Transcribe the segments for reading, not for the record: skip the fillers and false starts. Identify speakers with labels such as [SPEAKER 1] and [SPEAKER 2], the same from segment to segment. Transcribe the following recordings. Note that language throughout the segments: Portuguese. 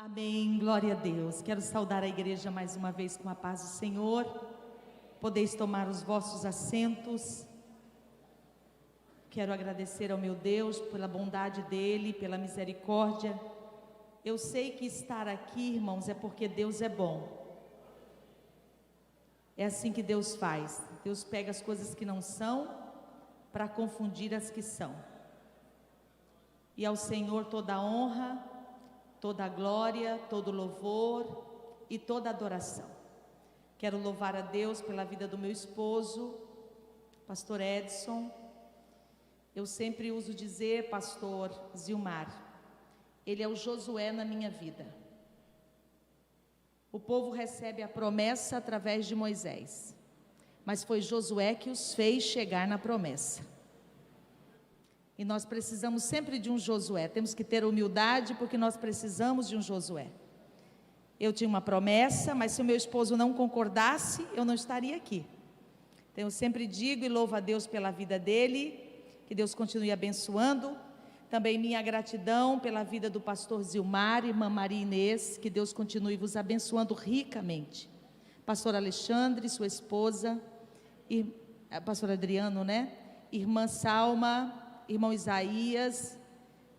[SPEAKER 1] Amém, glória a Deus. Quero saudar a igreja mais uma vez com a paz do Senhor. Podeis tomar os vossos assentos. Quero agradecer ao meu Deus pela bondade dEle, pela misericórdia. Eu sei que estar aqui, irmãos, é porque Deus é bom. É assim que Deus faz. Deus pega as coisas que não são para confundir as que são. E ao Senhor toda a honra, toda a glória, todo o louvor e toda a adoração. Quero louvar a Deus pela vida do meu esposo, pastor Edson. Eu sempre uso dizer, pastor Zilmar, ele é o Josué na minha vida. O povo recebe a promessa através de Moisés, mas foi Josué que os fez chegar na promessa. E nós precisamos sempre de um Josué, temos que ter humildade porque nós precisamos de um Josué. Eu tinha uma promessa, mas se o meu esposo não concordasse, eu não estaria aqui. Então eu sempre digo e louvo a Deus pela vida dele, que Deus continue abençoando. Também minha gratidão pela vida do pastor Zilmar e irmã Maria Inês, que Deus continue vos abençoando ricamente. Pastor Alexandre, sua esposa, e pastor Adriano, né? Irmã Salma, irmão Isaías,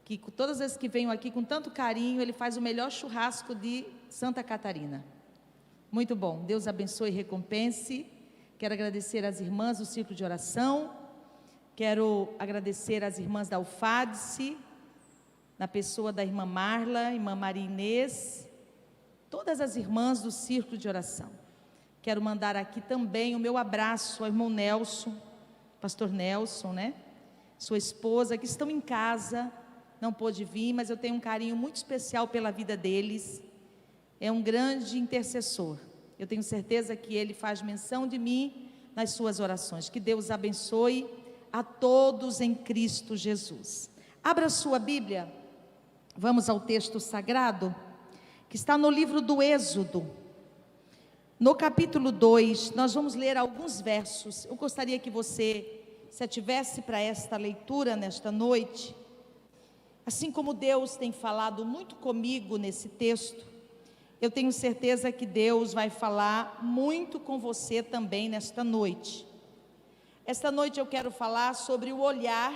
[SPEAKER 1] que todas as vezes que venho aqui com tanto carinho, ele faz o melhor churrasco de Santa Catarina. Muito bom, Deus abençoe e recompense. Quero agradecer às irmãs do Círculo de Oração, quero agradecer às irmãs da UFADSE, na pessoa da irmã Marla, irmã Maria Inês, todas as irmãs do Círculo de Oração. Quero mandar aqui também o meu abraço ao irmão Nelson, pastor Nelson, né? Sua esposa, que estão em casa, não pôde vir, mas eu tenho um carinho muito especial pela vida deles. É um grande intercessor. Eu tenho certeza que ele faz menção de mim nas suas orações. Que Deus abençoe a todos em Cristo Jesus. Abra sua Bíblia, vamos ao texto sagrado, que está no livro do Êxodo. No capítulo 2, nós vamos ler alguns versos. Eu gostaria que você se ativesse para esta leitura nesta noite. Assim como Deus tem falado muito comigo nesse texto, eu tenho certeza que Deus vai falar muito com você também nesta noite. Esta noite eu quero falar sobre o olhar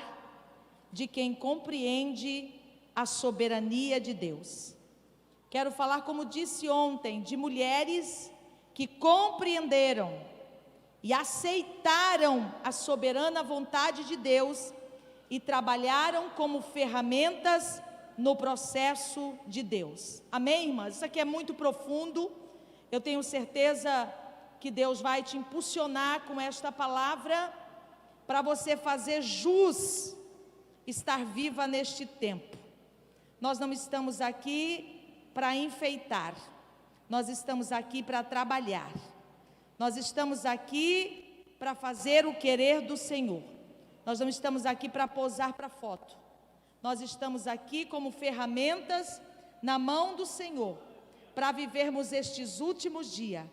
[SPEAKER 1] de quem compreende a soberania de Deus. Quero falar, como disse ontem, de mulheres que compreenderam e aceitaram a soberana vontade de Deus e trabalharam como ferramentas no processo de Deus. Amém, irmãs? Isso aqui é muito profundo. Eu tenho certeza que Deus vai te impulsionar com esta palavra para você fazer jus estar viva neste tempo. Nós não estamos aqui para enfeitar, nós estamos aqui para trabalhar. Nós estamos aqui para fazer o querer do Senhor. Nós não estamos aqui para posar para foto. Nós estamos aqui como ferramentas na mão do Senhor, para vivermos estes últimos dias,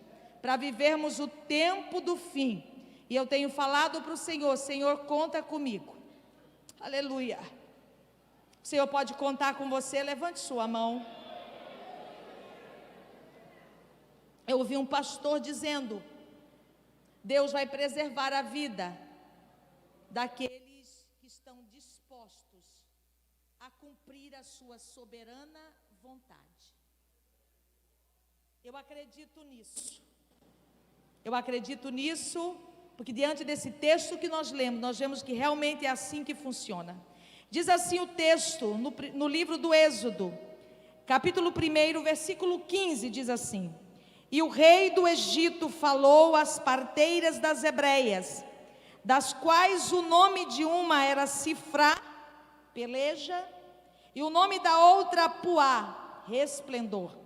[SPEAKER 1] para vivermos o tempo do fim. E eu tenho falado para o Senhor: Senhor, conta comigo. Aleluia. O Senhor pode contar com você? Levante sua mão. Eu ouvi um pastor dizendo: Deus vai preservar a vida daqueles que estão dispostos a cumprir a sua soberana vontade. Eu acredito nisso. Eu acredito nisso, porque diante desse texto que nós lemos, nós vemos que realmente é assim que funciona. Diz assim o texto, no livro do Êxodo, capítulo 1, versículo 15, diz assim: E o rei do Egito falou às parteiras das hebreias, das quais o nome de uma era Sifrá, peleja, e o nome da outra Puá, resplendor.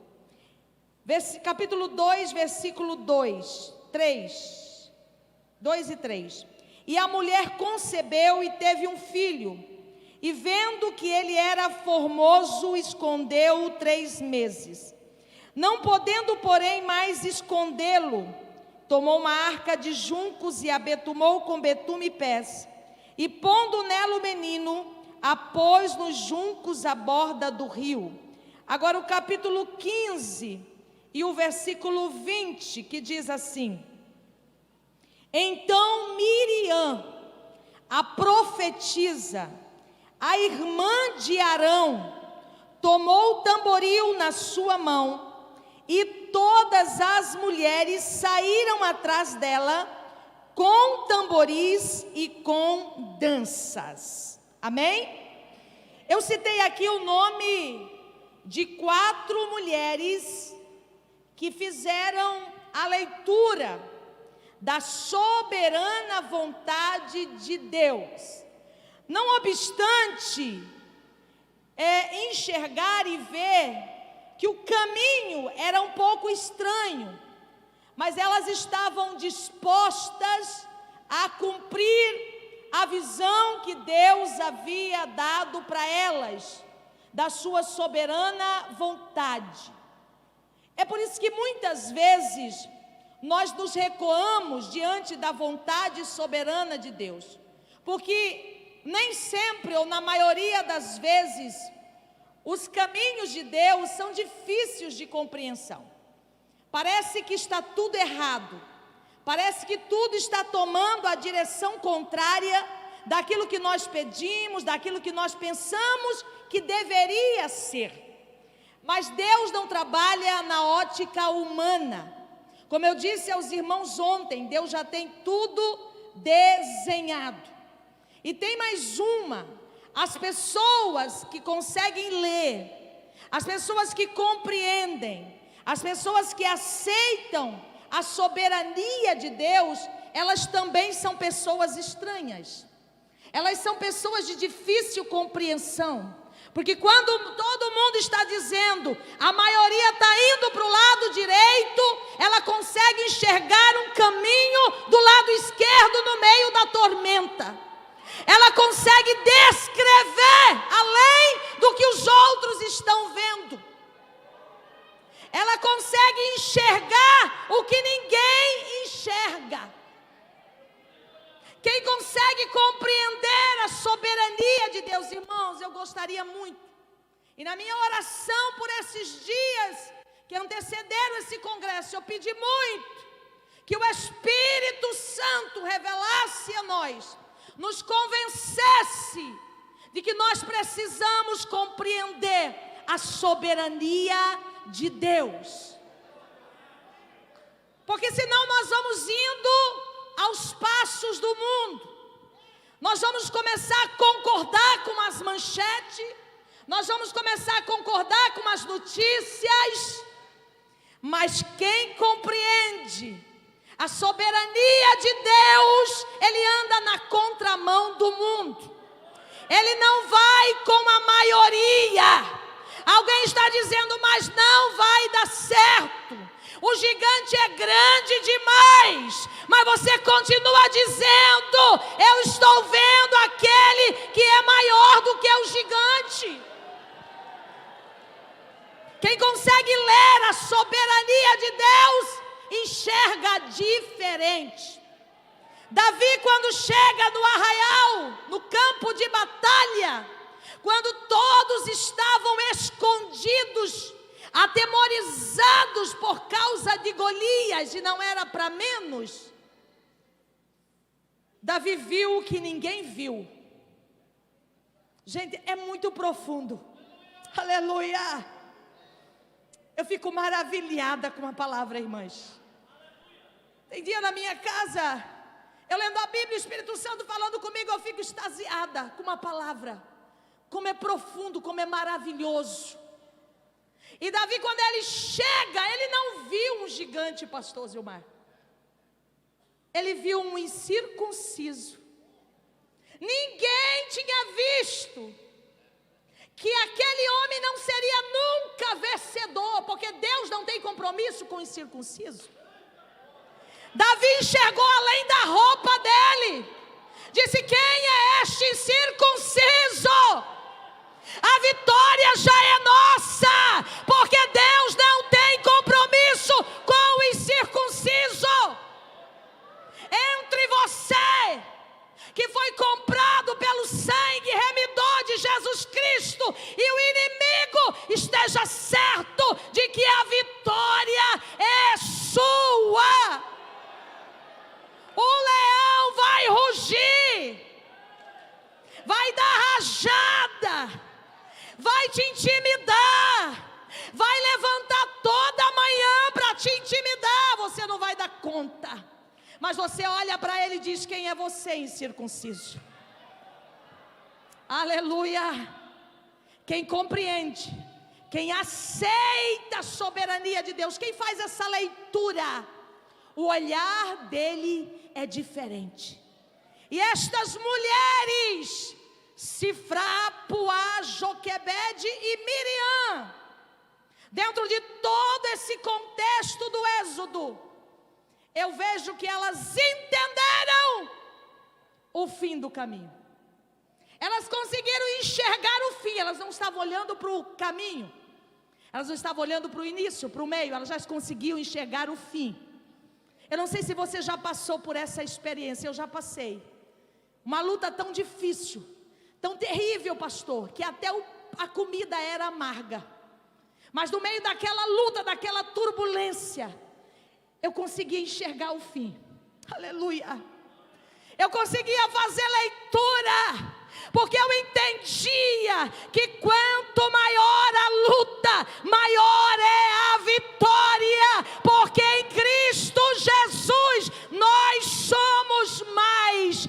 [SPEAKER 1] Capítulo 2, versículo 2 e 3. E a mulher concebeu e teve um filho, e vendo que ele era formoso, escondeu-o 3 meses. Não podendo, porém, mais escondê-lo, tomou uma arca de juncos e a betumou com betume e pés, e pondo nela o menino, a pôs nos juncos à borda do rio. Agora o capítulo 15 e o versículo 20, que diz assim: então Miriam, a profetisa, a irmã de Arão, tomou o tamboril na sua mão, e todas as mulheres saíram atrás dela com tamboris e com danças. Amém? Eu citei aqui o nome de 4 mulheres que fizeram a leitura da soberana vontade de Deus. Não obstante, enxergar e ver que o caminho era um pouco estranho, mas elas estavam dispostas a cumprir a visão que Deus havia dado para elas, da sua soberana vontade. É por isso que muitas vezes nós nos recuamos diante da vontade soberana de Deus, porque nem sempre, ou na maioria das vezes, os caminhos de Deus são difíceis de compreensão. Parece que está tudo errado, parece que tudo está tomando a direção contrária daquilo que nós pedimos, daquilo que nós pensamos que deveria ser. Mas Deus não trabalha na ótica humana. Como eu disse aos irmãos ontem, Deus já tem tudo desenhado. E tem mais uma: as pessoas que conseguem ler, as pessoas que compreendem, as pessoas que aceitam a soberania de Deus, elas também são pessoas estranhas. Elas são pessoas de difícil compreensão. Porque quando todo mundo está dizendo, a maioria está indo para o lado direito, ela consegue enxergar um caminho do lado esquerdo no meio da tormenta. Ela consegue descrever além do que os outros estão vendo. Ela consegue enxergar o que ninguém enxerga. Quem consegue compreender a soberania de Deus, irmãos, eu gostaria muito, e na minha oração por esses dias que antecederam esse congresso, eu pedi muito que o Espírito Santo revelasse a nós, nos convencesse de que nós precisamos compreender a soberania de Deus, porque senão nós vamos indo aos passos do mundo. Nós vamos começar a concordar com as manchetes, nós vamos começar a concordar com as notícias, mas quem compreende a soberania de Deus, ele anda na contramão do mundo. Ele não vai com a maioria. Alguém está dizendo, mas não vai dar certo. O gigante é grande demais, mas você continua dizendo, eu estou vendo aquele que é maior do que o gigante. Quem consegue ler a soberania de Deus, enxerga diferente. Davi, quando chega no arraial, no campo de batalha, quando todos estavam escondidos, atemorizados por causa de Golias, e não era para menos, Davi viu o que ninguém viu. Gente, é muito profundo. Aleluia! Eu fico maravilhada com a palavra, irmãs. Tem dia na minha casa, eu lendo a Bíblia, o Espírito Santo falando comigo, eu fico extasiada com uma palavra. Como é profundo, como é maravilhoso. E Davi, quando ele chega, ele não viu um gigante, pastor Zilmar. Ele viu um incircunciso. Ninguém tinha visto que aquele homem não seria nunca vencedor, porque Deus não tem compromisso com o incircunciso. Davi enxergou além da roupa dele. Disse, quem é este incircunciso? A vitória já é nossa, porque Deus não tem compromisso com o incircunciso. Entre você, que foi comprado pelo sangue remidor de Jesus Cristo, e o inimigo esteja conta. Mas você olha para ele e diz: quem é você, incircunciso? Aleluia. Quem compreende, quem aceita a soberania de Deus, quem faz essa leitura, o olhar dele é diferente. E estas mulheres, Sifrá, Puá, Joquebede e Miriam, dentro de todo esse contexto do Êxodo, eu vejo que elas entenderam o fim do caminho. Elas conseguiram enxergar o fim. Elas não estavam olhando para o caminho, elas não estavam olhando para o início, para o meio. Elas já conseguiam enxergar o fim. Eu não sei se você já passou por essa experiência. Eu já passei. Uma luta tão difícil, tão terrível, pastor, que até a comida era amarga. Mas no meio daquela luta, daquela turbulência, eu conseguia enxergar o fim. Aleluia. Eu conseguia fazer leitura, porque eu entendia que quanto maior a luta, maior é a vitória, porque em Cristo Jesus nós somos mais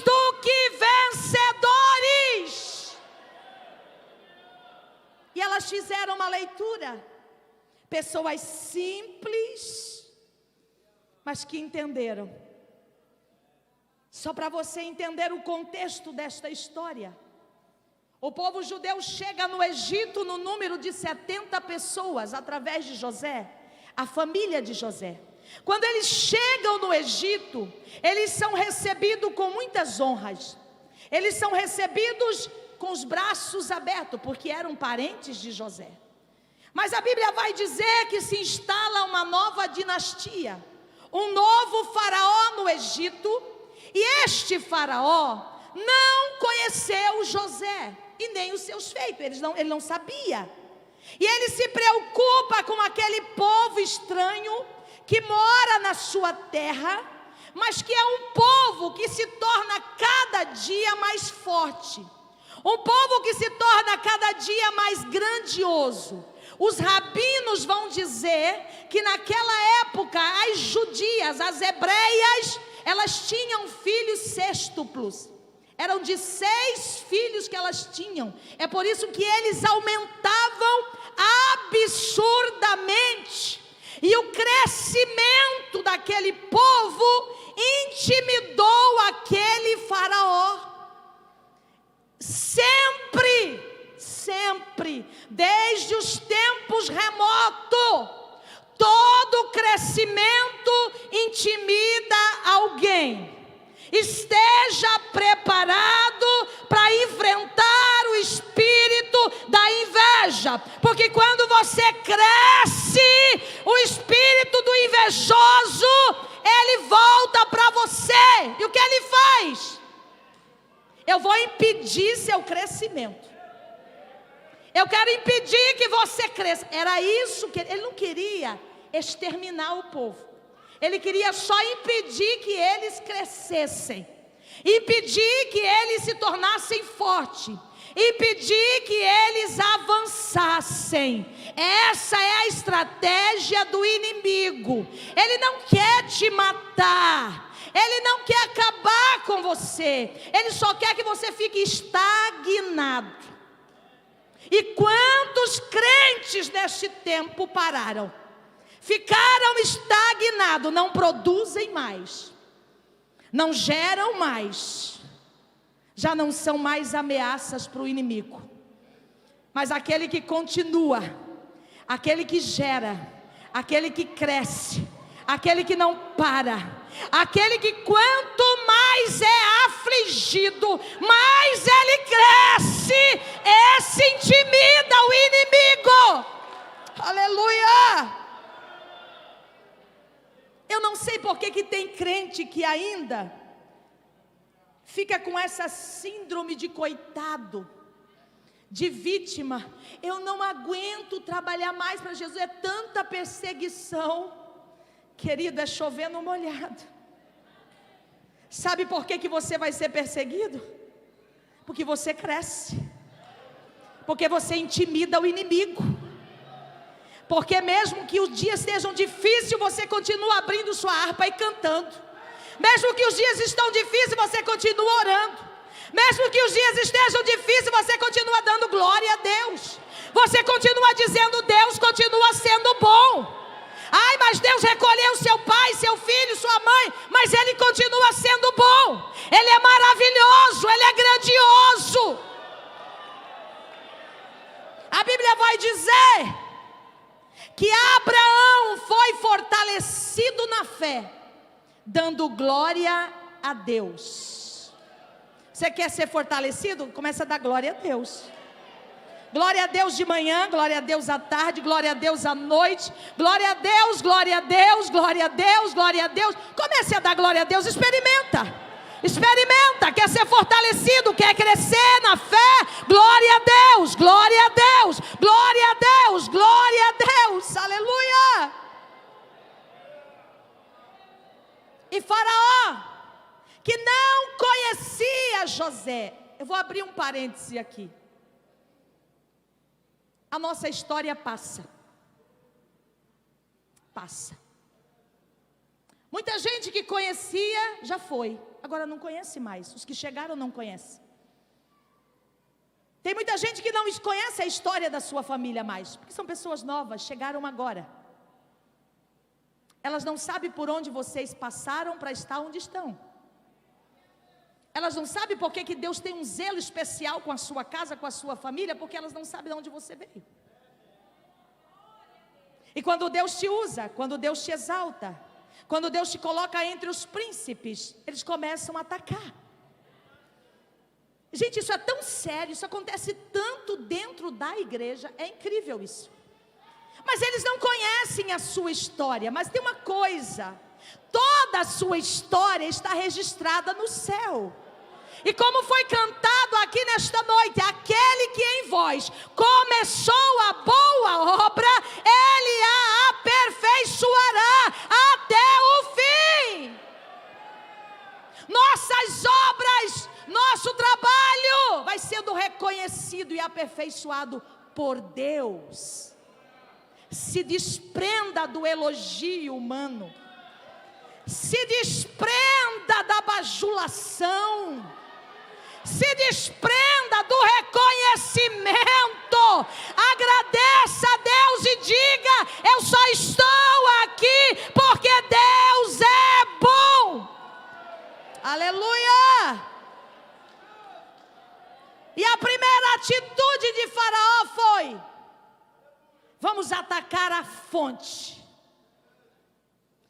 [SPEAKER 1] do que vencedores. E elas fizeram uma leitura, pessoas simples, mas que entenderam. Só para você entender o contexto desta história, o povo judeu chega no Egito no número de 70 pessoas, através de José, a família de José. Quando eles chegam no Egito, eles são recebidos com muitas honras. Eles são recebidos com os braços abertos, porque eram parentes de José. Mas a Bíblia vai dizer que se instala uma nova dinastia, um novo faraó no Egito. E este faraó não conheceu José e nem os seus feitos. Ele não sabia. E ele se preocupa com aquele povo estranho que mora na sua terra, mas que é um povo que se torna cada dia mais forte, um povo que se torna cada dia mais grandioso. Os rabinos vão dizer que naquela época as judias, as hebreias, elas tinham filhos sextuplos. Eram de 6 filhos que elas tinham. É por isso que eles aumentavam absurdamente. E o crescimento daquele povo intimidou aquele faraó. Sempre, desde os tempos remotos, todo crescimento intimida alguém. Esteja preparado para enfrentar o espírito da inveja, porque quando você cresce, o espírito do invejoso, ele volta para você. E o que ele faz? Eu vou impedir seu crescimento. Eu quero impedir que você cresça. Era isso que ele não queria, exterminar o povo. Ele queria só impedir que eles crescessem, impedir que eles se tornassem fortes, impedir que eles avançassem. Essa é a estratégia do inimigo. Ele não quer te matar, ele não quer acabar com você, ele só quer que você fique estagnado. E quantos crentes neste tempo pararam? Ficaram estagnados, não produzem mais, não geram mais, já não são mais ameaças para o inimigo. Mas aquele que continua, aquele que gera, aquele que cresce, aquele que não para, aquele que quanto mais é afligido, mais ele cresce, esse intimida o inimigo. Aleluia! Eu não sei por que tem crente que ainda fica com essa síndrome de coitado, de vítima. Eu não aguento trabalhar mais para Jesus, é tanta perseguição. Querido, é chover no molhado. Sabe por que você vai ser perseguido? Porque você cresce, porque você intimida o inimigo, Porque mesmo que os dias estejam difíceis, você continua abrindo sua harpa e cantando. Mesmo que os dias estão difíceis, você continua orando. Mesmo que os dias estejam difíceis, você continua dando glória a Deus. Você continua dizendo: Deus continua sendo bom. Ai, mas Deus recolheu seu pai, seu filho, sua mãe, mas Ele continua sendo bom. Ele é maravilhoso, Ele é grandioso. A Bíblia vai dizer que Abraão foi fortalecido na fé, dando glória a Deus. Você quer ser fortalecido? Começa a dar glória a Deus. Glória a Deus de manhã, glória a Deus à tarde, glória a Deus à noite, glória a Deus, glória a Deus, glória a Deus, glória a Deus. Comece a dar glória a Deus, experimenta, quer ser fortalecido, quer crescer na fé, glória a Deus, glória a Deus, glória a Deus, glória a Deus, aleluia. E Faraó, que não conhecia José, eu vou abrir um parêntese aqui. A nossa história passa. Muita gente que conhecia já foi, agora não conhece mais. Os que chegaram não conhecem. Tem muita gente que não conhece a história da sua família mais, porque são pessoas novas, chegaram agora. Elas não sabem por onde vocês passaram para estar onde estão. Elas não sabem por que Deus tem um zelo especial com a sua casa, com a sua família, porque elas não sabem de onde você veio. E quando Deus te usa, quando Deus te exalta, quando Deus te coloca entre os príncipes, eles começam a atacar. Gente, isso é tão sério, isso acontece tanto dentro da igreja, é incrível isso. Mas eles não conhecem a sua história, mas tem uma coisa, toda a sua história está registrada no céu. E como foi cantado aqui nesta noite, aquele que em vós começou a boa obra, Ele a aperfeiçoará até o fim. Nossas obras, nosso trabalho vai sendo reconhecido e aperfeiçoado por Deus. Se desprenda do elogio humano, se desprenda da bajulação, se desprenda do reconhecimento, agradeça a Deus e diga: eu só estou aqui porque Deus é bom, aleluia. E a primeira atitude de Faraó foi: vamos atacar a fonte.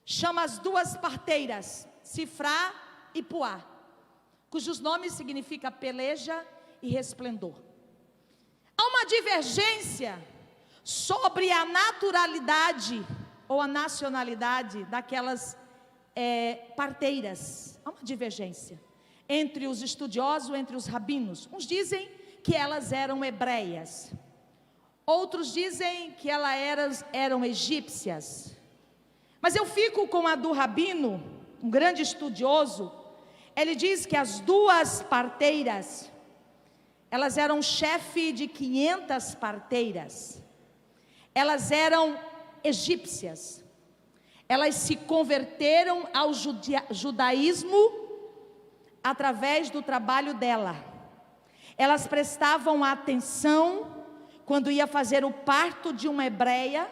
[SPEAKER 1] Chama as duas parteiras, Sifrá e Puá, cujos nomes significam peleja e resplendor. Há uma divergência sobre a naturalidade ou a nacionalidade daquelas parteiras. Há uma divergência entre os estudiosos, entre os rabinos. Uns dizem que elas eram hebreias, outros dizem que elas eram egípcias. Mas eu fico com a do rabino, um grande estudioso. Ele diz que as duas parteiras, elas eram chefe de 500 parteiras. Elas eram egípcias. Elas se converteram ao judaísmo através do trabalho dela. Elas prestavam atenção quando ia fazer o parto de uma hebreia.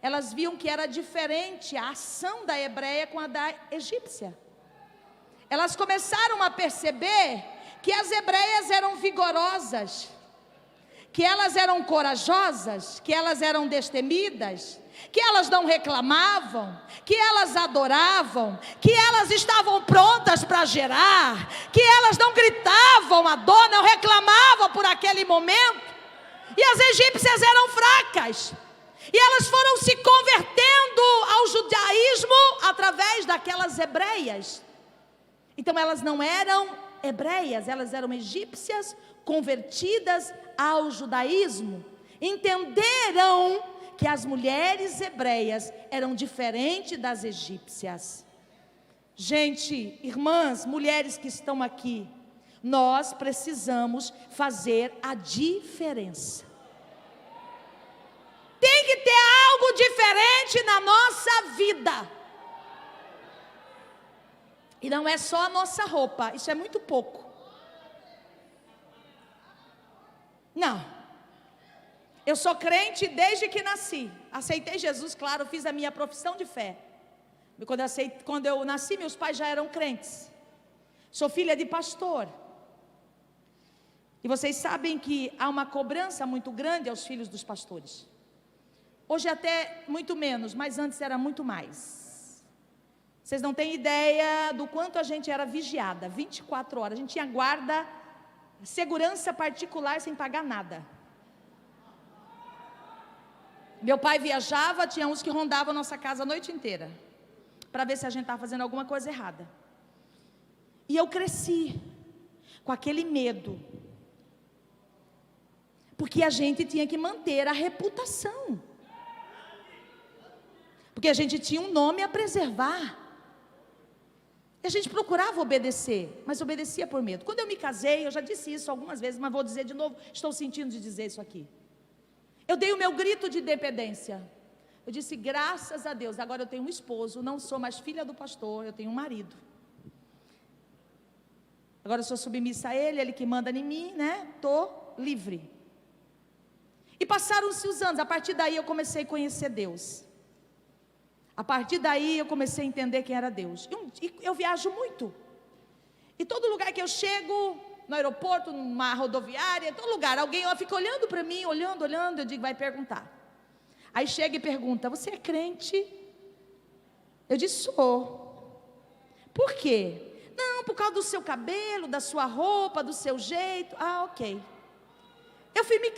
[SPEAKER 1] Elas viam que era diferente a ação da hebreia com a da egípcia. Elas começaram a perceber que as hebreias eram vigorosas, que elas eram corajosas, que elas eram destemidas, que elas não reclamavam, que elas adoravam, que elas estavam prontas para gerar, que elas não gritavam a dor, não reclamavam por aquele momento. E as egípcias eram fracas. E elas foram se convertendo ao judaísmo através daquelas hebreias. Então elas não eram hebreias, elas eram egípcias convertidas ao judaísmo. Entenderam que as mulheres hebreias eram diferentes das egípcias. Gente, irmãs, mulheres que estão aqui, nós precisamos fazer a diferença. Tem que ter algo crente na nossa vida. E não é só a nossa roupa, isso é muito pouco. Não. Eu sou crente desde que nasci. Aceitei Jesus, claro, fiz a minha profissão de fé. Quando eu nasci, meus pais já eram crentes. Sou filha de pastor. E vocês sabem que há uma cobrança muito grande aos filhos dos pastores. Hoje até muito menos, mas antes era muito mais. Vocês não têm ideia do quanto a gente era vigiada, 24 horas. A gente tinha guarda, segurança particular sem pagar nada. Meu pai viajava, tinha uns que rondavam a nossa casa a noite inteira, para ver se a gente estava fazendo alguma coisa errada. E eu cresci com aquele medo, porque a gente tinha que manter a reputação, porque a gente tinha um nome a preservar. E a gente procurava obedecer, mas obedecia por medo. Quando eu me casei, eu já disse isso algumas vezes, mas vou dizer de novo, estou sentindo de dizer isso aqui. Eu dei o meu grito de independência. Eu disse, graças a Deus, agora eu tenho um esposo, não sou mais filha do pastor, eu tenho um marido. Agora eu sou submissa a ele que manda em mim, né? Estou livre. E passaram-se os anos, a partir daí eu comecei a conhecer Deus. A partir daí eu comecei a entender quem era Deus. E eu viajo muito. E todo lugar que eu chego, no aeroporto, numa rodoviária, em todo lugar, alguém fica olhando para mim, olhando, eu digo, vai perguntar. Aí chega e pergunta, você é crente? Eu disse, sou. Por quê? Não, por causa do seu cabelo, da sua roupa, do seu jeito. Ah, ok. Eu fui me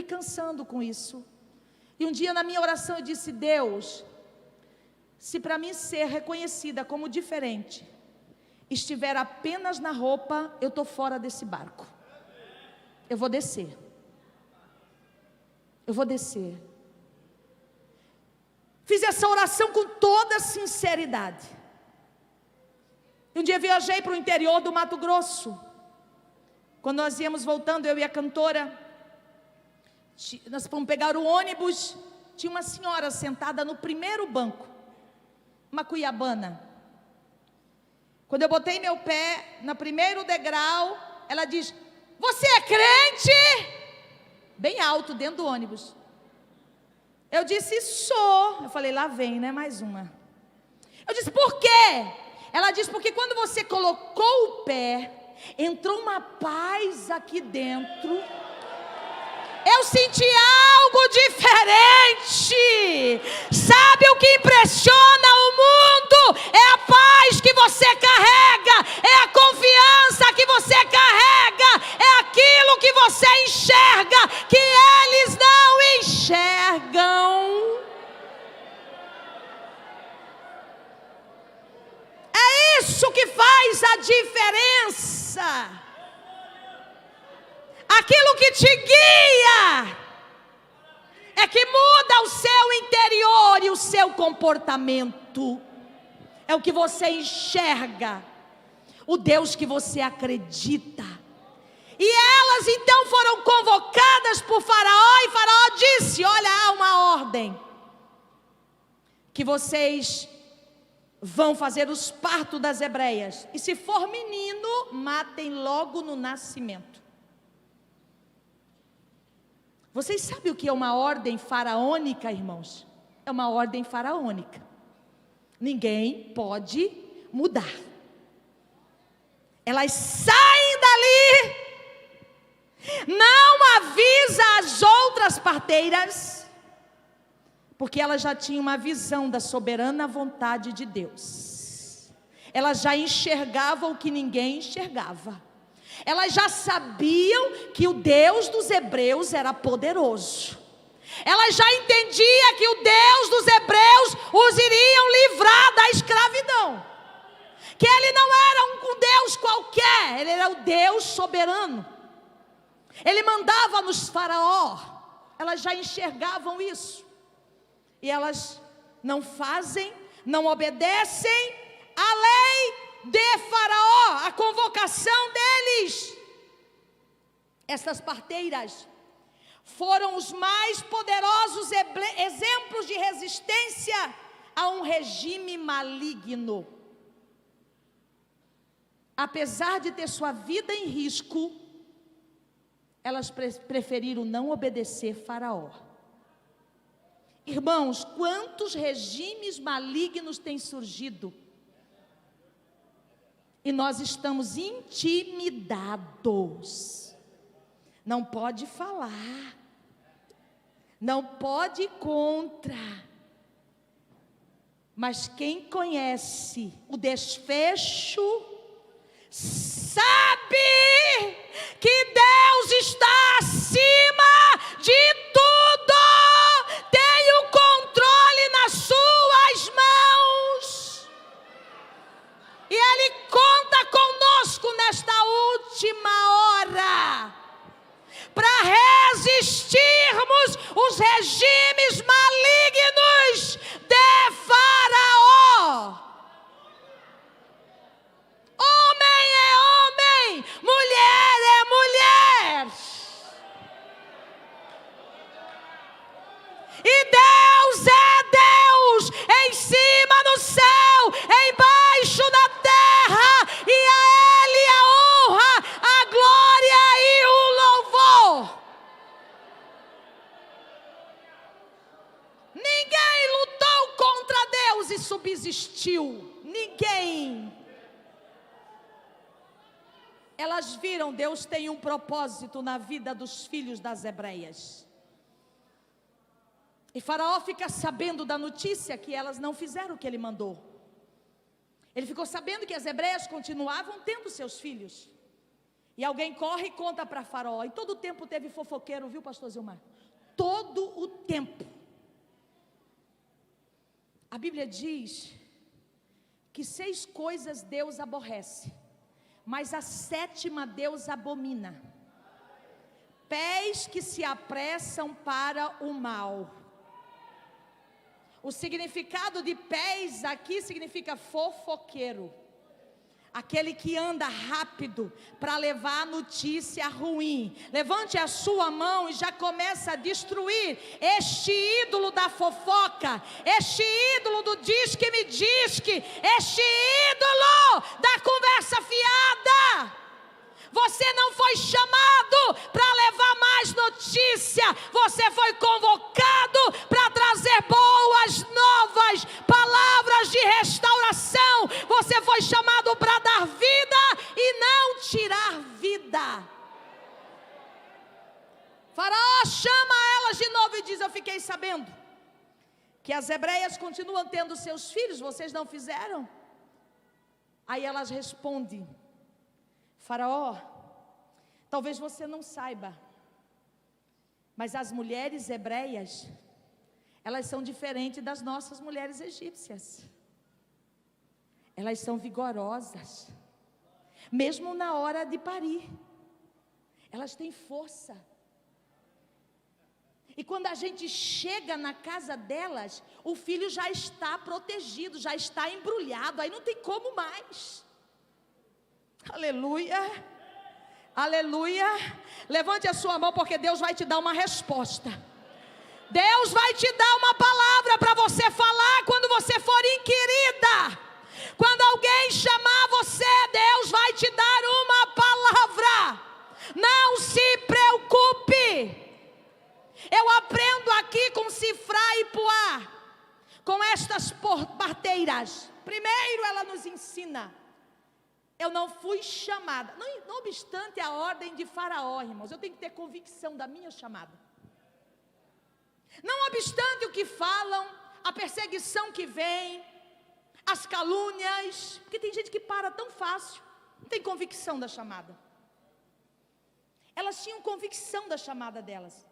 [SPEAKER 1] cansando com isso. E um dia na minha oração eu disse, Deus, se para mim ser reconhecida como diferente estiver apenas na roupa, eu estou fora desse barco. Eu vou descer. Fiz essa oração com toda sinceridade. E um dia viajei para o interior do Mato Grosso. Quando nós íamos voltando, eu e a cantora, nós fomos pegar o ônibus, tinha uma senhora sentada no primeiro banco, uma cuiabana. Quando eu botei meu pé no primeiro degrau, ela diz, você é crente? Bem alto, dentro do ônibus. Eu disse, sou. Eu falei, lá vem, né, mais uma. Eu disse, por quê? Ela disse, porque quando você colocou o pé, entrou uma paz aqui dentro. Eu senti algo diferente. Sabe o que impressiona o mundo? É a paz que você carrega, é a confiança que você carrega, é aquilo que você enxerga, que eles não enxergam. É isso que faz a diferença. Aquilo que te guia é que muda o seu interior e o seu comportamento. É o que você enxerga, o Deus que você acredita. E elas então foram convocadas por Faraó, e Faraó disse, olha, há uma ordem, que vocês vão fazer os partos das hebreias, e se for menino, matem logo no nascimento. Vocês sabem o que é uma ordem faraônica, irmãos? É uma ordem faraônica. Ninguém pode mudar. Elas saem dali, não avisa as outras parteiras, porque elas já tinham uma visão da soberana vontade de Deus. Elas já enxergavam o que ninguém enxergava. Elas já sabiam que o Deus dos hebreus era poderoso. Elas já entendiam que o Deus dos hebreus os iriam livrar da escravidão. Que ele não era um Deus qualquer, ele era o Deus soberano. Ele mandava nos Faraó. Elas já enxergavam isso. E elas não fazem, não obedecem a lei de Faraó, a convocação deles. Essas parteiras foram os mais poderosos exemplos de resistência a um regime maligno. Apesar de ter sua vida em risco, elas preferiram não obedecer Faraó. Irmãos, quantos regimes malignos têm surgido? E nós estamos intimidados. Não pode falar. Não pode ir contra. Mas quem conhece o desfecho, sabe que Deus está acima de tudo, tem o controle nas suas mãos, e Ele conta conosco nesta última hora, para resistirmos os regimes malignos de Faraó. Homem é homem, mulher é mulher. E Deus é Deus, em cima no céu, embaixo na terra, e a Ele a honra, a glória e o louvor. Ninguém lutou contra Deus e subsistiu. Ninguém. Elas viram, Deus tem um propósito na vida dos filhos das hebreias. E Faraó fica sabendo da notícia que elas não fizeram o que ele mandou. Ele ficou sabendo que as hebreias continuavam tendo seus filhos. E alguém corre e conta para Faraó. E todo o tempo teve fofoqueiro, viu, pastor Zilmar? Todo o tempo. A Bíblia diz que 6 coisas Deus aborrece, mas a 7ª Deus abomina: pés que se apressam para o mal. O significado de pés aqui significa fofoqueiro, aquele que anda rápido para levar a notícia ruim. Levante a sua mão e já começa a destruir este ídolo da fofoca, este ídolo do diz que me diz que, este ídolo da conversa fiada. Você não foi chamado para levar mais notícia, você foi convocado para trazer boas novas, palavras de restauração. Você foi chamado para dar vida e não tirar vida. Faraó chama elas de novo e diz: eu fiquei sabendo que as hebreias continuam tendo seus filhos, vocês não fizeram? Aí elas respondem: Faraó, talvez você não saiba, mas as mulheres hebreias, elas são diferentes das nossas mulheres egípcias. Elas são vigorosas, mesmo na hora de parir, elas têm força. E quando a gente chega na casa delas, o filho já está protegido, já está embrulhado, aí não tem como mais. Aleluia, aleluia. Levante a sua mão, porque Deus vai te dar uma resposta. Deus vai te dar uma palavra para você falar quando você for inquirida. Quando alguém chamar você, Deus vai te dar uma palavra. Não se preocupe. Eu aprendo aqui com Sifrá e Puá, com estas parteiras. Primeiro ela nos ensina: eu não fui chamada, não obstante a ordem de Faraó, irmãos, eu tenho que ter convicção da minha chamada. Não obstante o que falam, a perseguição que vem, as calúnias, porque tem gente que para tão fácil, não tem convicção da chamada. Elas tinham convicção da chamada delas.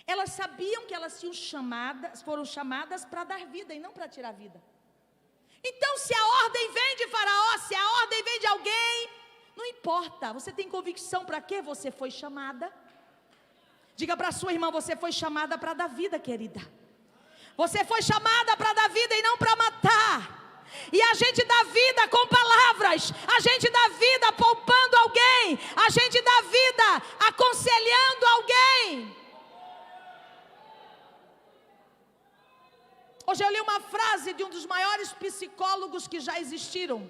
[SPEAKER 1] Elas sabiam que elas foram chamadas para dar vida e não para tirar vida. Então, se a ordem vem de Faraó, se a ordem vem de alguém, não importa, você tem convicção para que você foi chamada. Diga para a sua irmã: você foi chamada para dar vida, querida. Você foi chamada para dar vida e não para matar. E a gente dá vida com palavras, a gente dá vida poupando alguém, a gente dá vida aconselhando alguém. Hoje eu li uma frase de um dos maiores psicólogos que já existiram.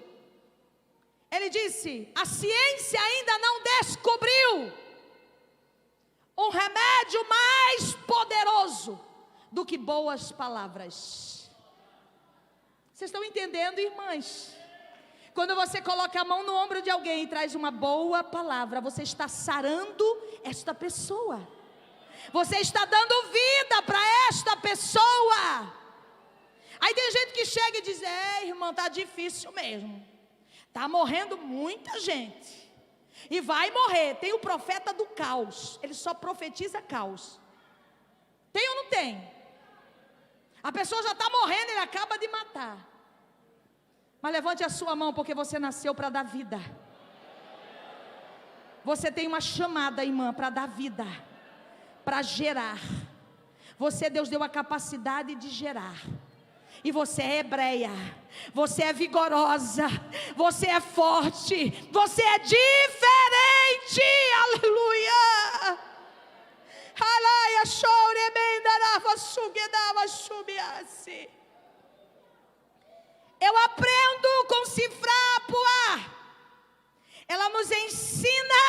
[SPEAKER 1] Ele disse: a ciência ainda não descobriu um remédio mais poderoso do que boas palavras. Vocês estão entendendo, irmãs? Quando você coloca a mão no ombro de alguém e traz uma boa palavra, você está sarando esta pessoa. Você está dando vida para esta pessoa. Aí tem gente que chega e diz: irmão, está difícil mesmo. Está morrendo muita gente. E vai morrer. Tem o profeta do caos. Ele só profetiza caos. Tem ou não tem? A pessoa já está morrendo, ele acaba de matar. Mas levante a sua mão, porque você nasceu para dar vida. Você tem uma chamada, irmã, para dar vida, para gerar. Você, Deus deu a capacidade de gerar. E você é hebreia, você é vigorosa, você é forte, você é diferente, aleluia. Eu aprendo com Sifra Puah. Ela nos ensina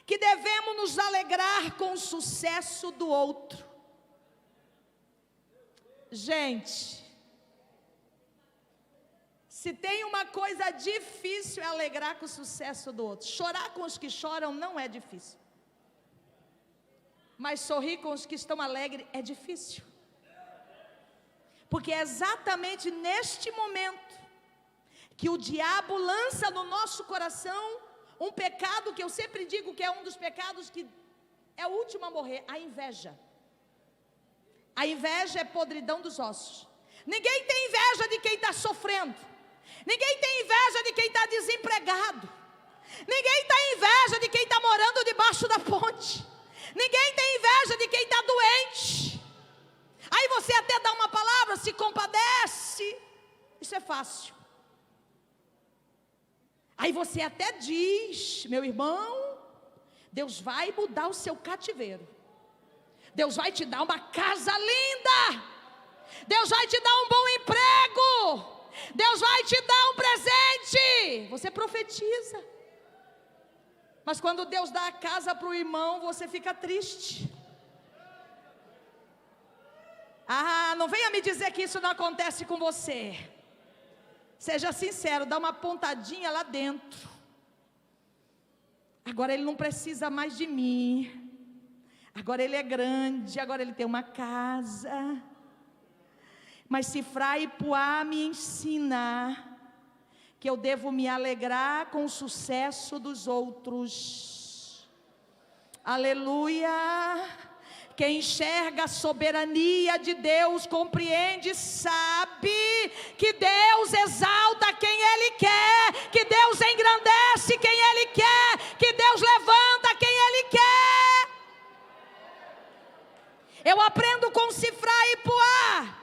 [SPEAKER 1] que devemos nos alegrar com o sucesso do outro. Gente, se tem uma coisa difícil é alegrar com o sucesso do outro. Chorar com os que choram não é difícil, mas sorrir com os que estão alegres é difícil. Porque é exatamente neste momento que o diabo lança no nosso coração um pecado que eu sempre digo que é um dos pecados que é o último a morrer: a inveja. A inveja é podridão dos ossos. Ninguém tem inveja de quem está sofrendo. Ninguém tem inveja de quem está desempregado. Ninguém tem inveja de quem está morando debaixo da ponte. Ninguém tem inveja de quem está doente. Aí você até dá uma palavra, se compadece. Isso é fácil. Aí você até diz: meu irmão, Deus vai mudar o seu cativeiro. Deus vai te dar uma casa linda. Deus vai te dar um bom emprego. Deus vai te dar um presente. Você profetiza. Mas quando Deus dá a casa para o irmão, você fica triste. Não venha me dizer que isso não acontece com você. Seja sincero, dá uma pontadinha lá dentro. Agora ele não precisa mais de mim. Agora ele é grande, agora ele tem uma casa. Mas Sifra Puah me ensina que eu devo me alegrar com o sucesso dos outros. Aleluia. Quem enxerga a soberania de Deus compreende, sabe que Deus exalta quem Ele quer, que Deus engrandece quem Ele quer, que Deus levanta quem Ele quer. Eu aprendo com Sifra Puah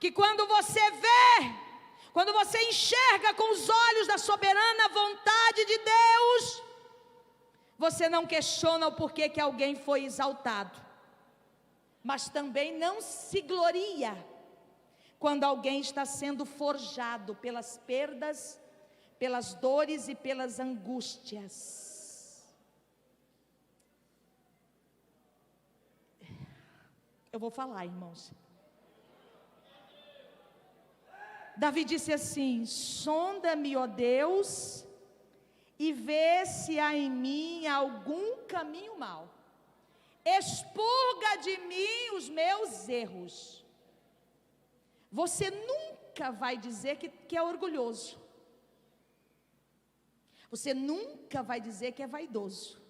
[SPEAKER 1] que quando você vê, quando você enxerga com os olhos da soberana vontade de Deus, você não questiona o porquê que alguém foi exaltado, mas também não se gloria quando alguém está sendo forjado pelas perdas, pelas dores e pelas angústias. Eu vou falar, irmãos. Davi disse assim: sonda-me, ó Deus, e vê se há em mim algum caminho mau. Expurga de mim os meus erros. Você nunca vai dizer que é orgulhoso. Você nunca vai dizer que é vaidoso.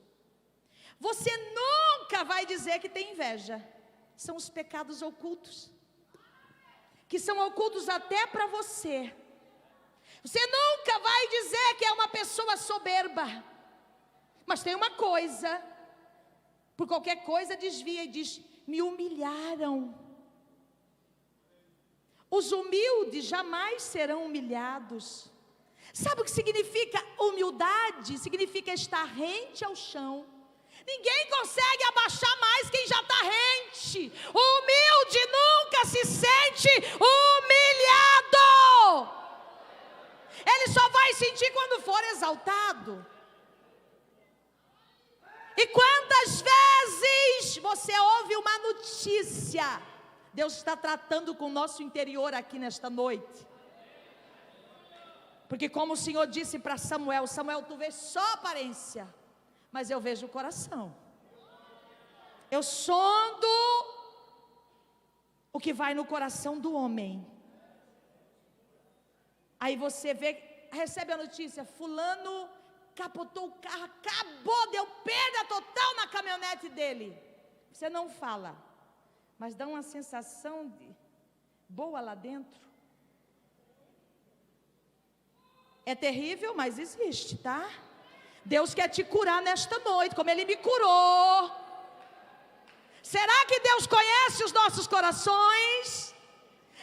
[SPEAKER 1] Você nunca vai dizer que tem inveja. São os pecados ocultos, que são ocultos até para você. Você nunca vai dizer que é uma pessoa soberba. Mas tem uma coisa: por qualquer coisa desvia e diz: me humilharam. Os humildes jamais serão humilhados. Sabe o que significa humildade? Significa estar rente ao chão. Ninguém consegue abaixar mais quem já está rente. O humilde nunca se exaltado? E quantas vezes você ouve uma notícia? Deus está tratando com o nosso interior aqui nesta noite. Porque como o Senhor disse para Samuel: Samuel, tu vês só a aparência, mas eu vejo o coração. Eu sondo o que vai no coração do homem. Aí você vê, recebe a notícia: fulano capotou o carro, acabou, deu perda total na caminhonete dele. Você não fala, mas dá uma sensação boa lá dentro. É terrível, mas existe, tá? Deus quer te curar nesta noite, como Ele me curou. Será que Deus conhece os nossos corações?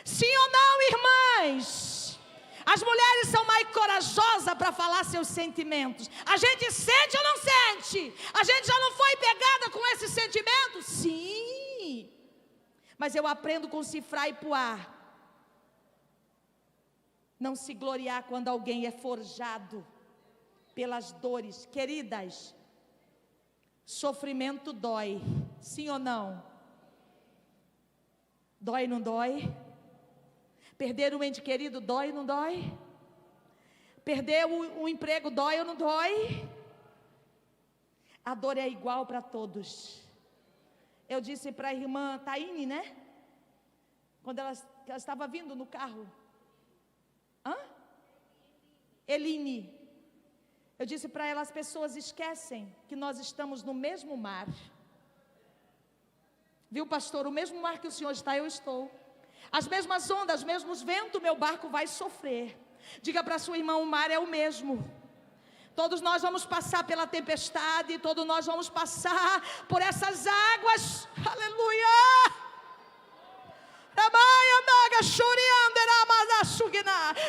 [SPEAKER 1] Sim ou não, irmãs? As mulheres são mais corajosas para falar seus sentimentos. A gente sente ou não sente? A gente já não foi pegada com esse sentimento? Sim. Mas eu aprendo com Cifrá e Puá. Não se gloriar quando alguém é forjado pelas dores. Queridas, sofrimento dói. Sim ou não? Dói, não dói? Perder um ente querido dói ou não dói? Perder o emprego dói ou não dói? A dor é igual para todos. Eu disse para a irmã Taine, né? Quando ela estava vindo no carro. Eline. Eu disse para ela: as pessoas esquecem que nós estamos no mesmo mar. Viu, pastor? O mesmo mar que o senhor está, eu estou. As mesmas ondas, os mesmos ventos, meu barco vai sofrer. Diga para sua irmã: o mar é o mesmo. Todos nós vamos passar pela tempestade, todos nós vamos passar por essas águas. Aleluia!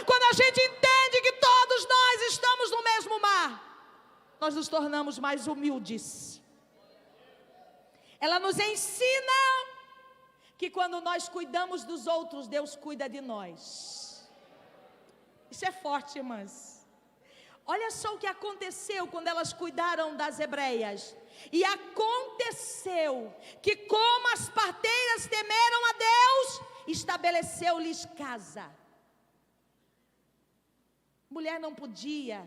[SPEAKER 1] Quando a gente entende que todos nós estamos no mesmo mar, nós nos tornamos mais humildes. Ela nos ensina que quando nós cuidamos dos outros, Deus cuida de nós. Isso é forte, irmãs. Olha só o que aconteceu quando elas cuidaram das hebreias. E aconteceu que, como as parteiras temeram a Deus, estabeleceu-lhes casa. Mulher não podia,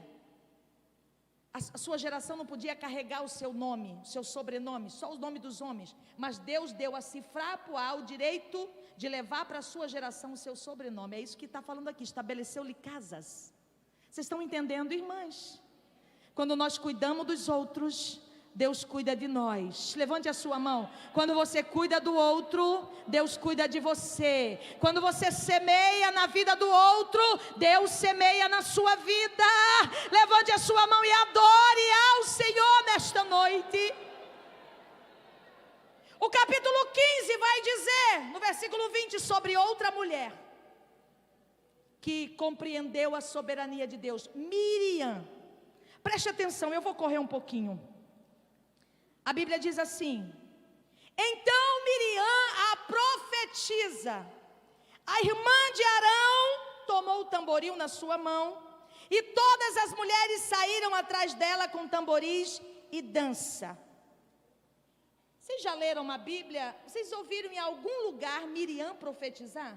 [SPEAKER 1] a sua geração não podia carregar o seu nome, o seu sobrenome, só o nome dos homens. Mas Deus deu a Cifrá Puá o direito de levar para a sua geração o seu sobrenome. É isso que está falando aqui: estabeleceu-lhe casas. Vocês estão entendendo, irmãs? Quando nós cuidamos dos outros, Deus cuida de nós. Levante a sua mão. Quando você cuida do outro, Deus cuida de você. Quando você semeia na vida do outro, Deus semeia na sua vida. Levante a sua mão e adore ao Senhor nesta noite. O capítulo 15 vai dizer, no versículo 20, sobre outra mulher que compreendeu a soberania de Deus. Miriam. Preste atenção, eu vou correr um pouquinho. A Bíblia diz assim: então Miriam, a profetisa, a irmã de Arão, tomou o tamboril na sua mão, e todas as mulheres saíram atrás dela com tamboris e dança. Vocês já leram a Bíblia? Vocês ouviram em algum lugar Miriam profetizar?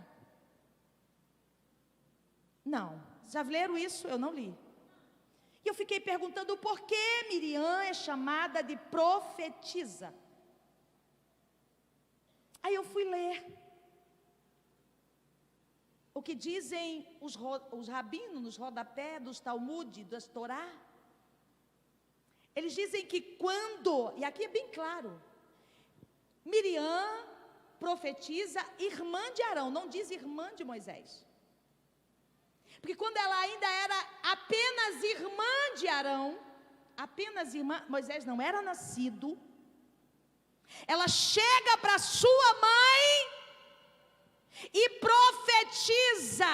[SPEAKER 1] Não. Já leram isso? Eu não li. E eu fiquei perguntando por que Miriam é chamada de profetisa. Aí eu fui ler o que dizem os rabinos nos rodapés dos Talmud, das Torá. Eles dizem que quando, e aqui é bem claro, Miriam profetiza irmã de Arão, não diz irmã de Moisés. Porque quando ela ainda era apenas irmã de Arão, apenas irmã, Moisés não era nascido, ela chega para sua mãe e profetiza.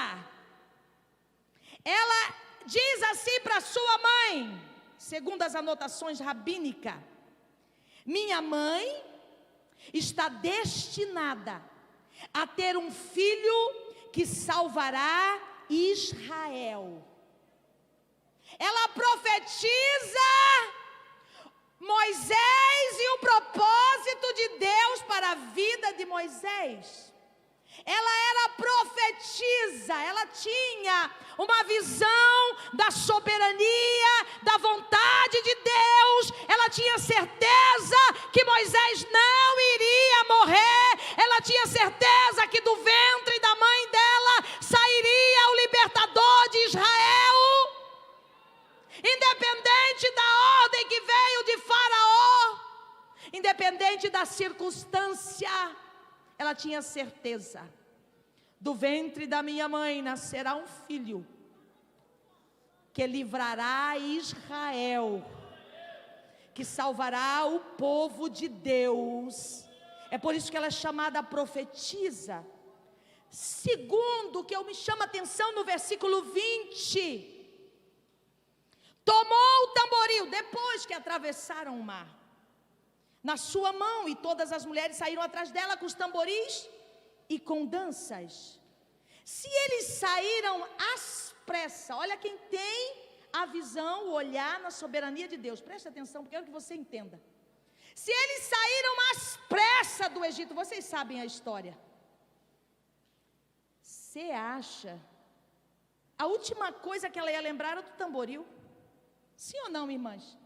[SPEAKER 1] Ela diz assim para sua mãe, segundo as anotações rabínicas: minha mãe está destinada a ter um filho que salvará Israel. Ela profetiza Moisés e o propósito de Deus para a vida de Moisés. Ela era profetisa, ela tinha uma visão da soberania, da vontade de Deus. Ela tinha certeza que Moisés não iria morrer. Ela tinha certeza que do ventre da mãe dela sairia o libertador de Israel. Independente da ordem que veio de Faraó, independente da circunstância, ela tinha certeza: do ventre da minha mãe nascerá um filho que livrará Israel, que salvará o povo de Deus. É por isso que ela é chamada profetisa. Segundo, o que me chama a atenção no versículo 20, tomou o tamboril, depois que atravessaram o mar, na sua mão, e todas as mulheres saíram atrás dela com os tamboris e com danças. Se eles saíram às pressas, olha quem tem a visão, o olhar na soberania de Deus, preste atenção, porque eu quero que você entenda. Se eles saíram às pressas do Egito, vocês sabem a história. Você acha, a última coisa que ela ia lembrar era do tamboril? Sim ou não, irmãs?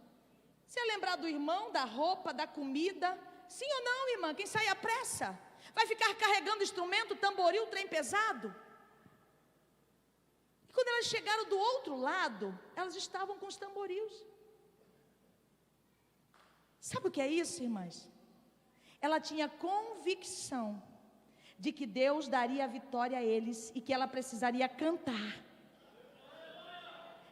[SPEAKER 1] Você ia lembrar do irmão, da roupa, da comida? Sim ou não, irmã? Quem sai à pressa vai ficar carregando instrumento, tamboril, trem pesado? E quando elas chegaram do outro lado, elas estavam com os tamborils. Sabe o que é isso, irmãs? Ela tinha convicção de que Deus daria a vitória a eles e que ela precisaria cantar.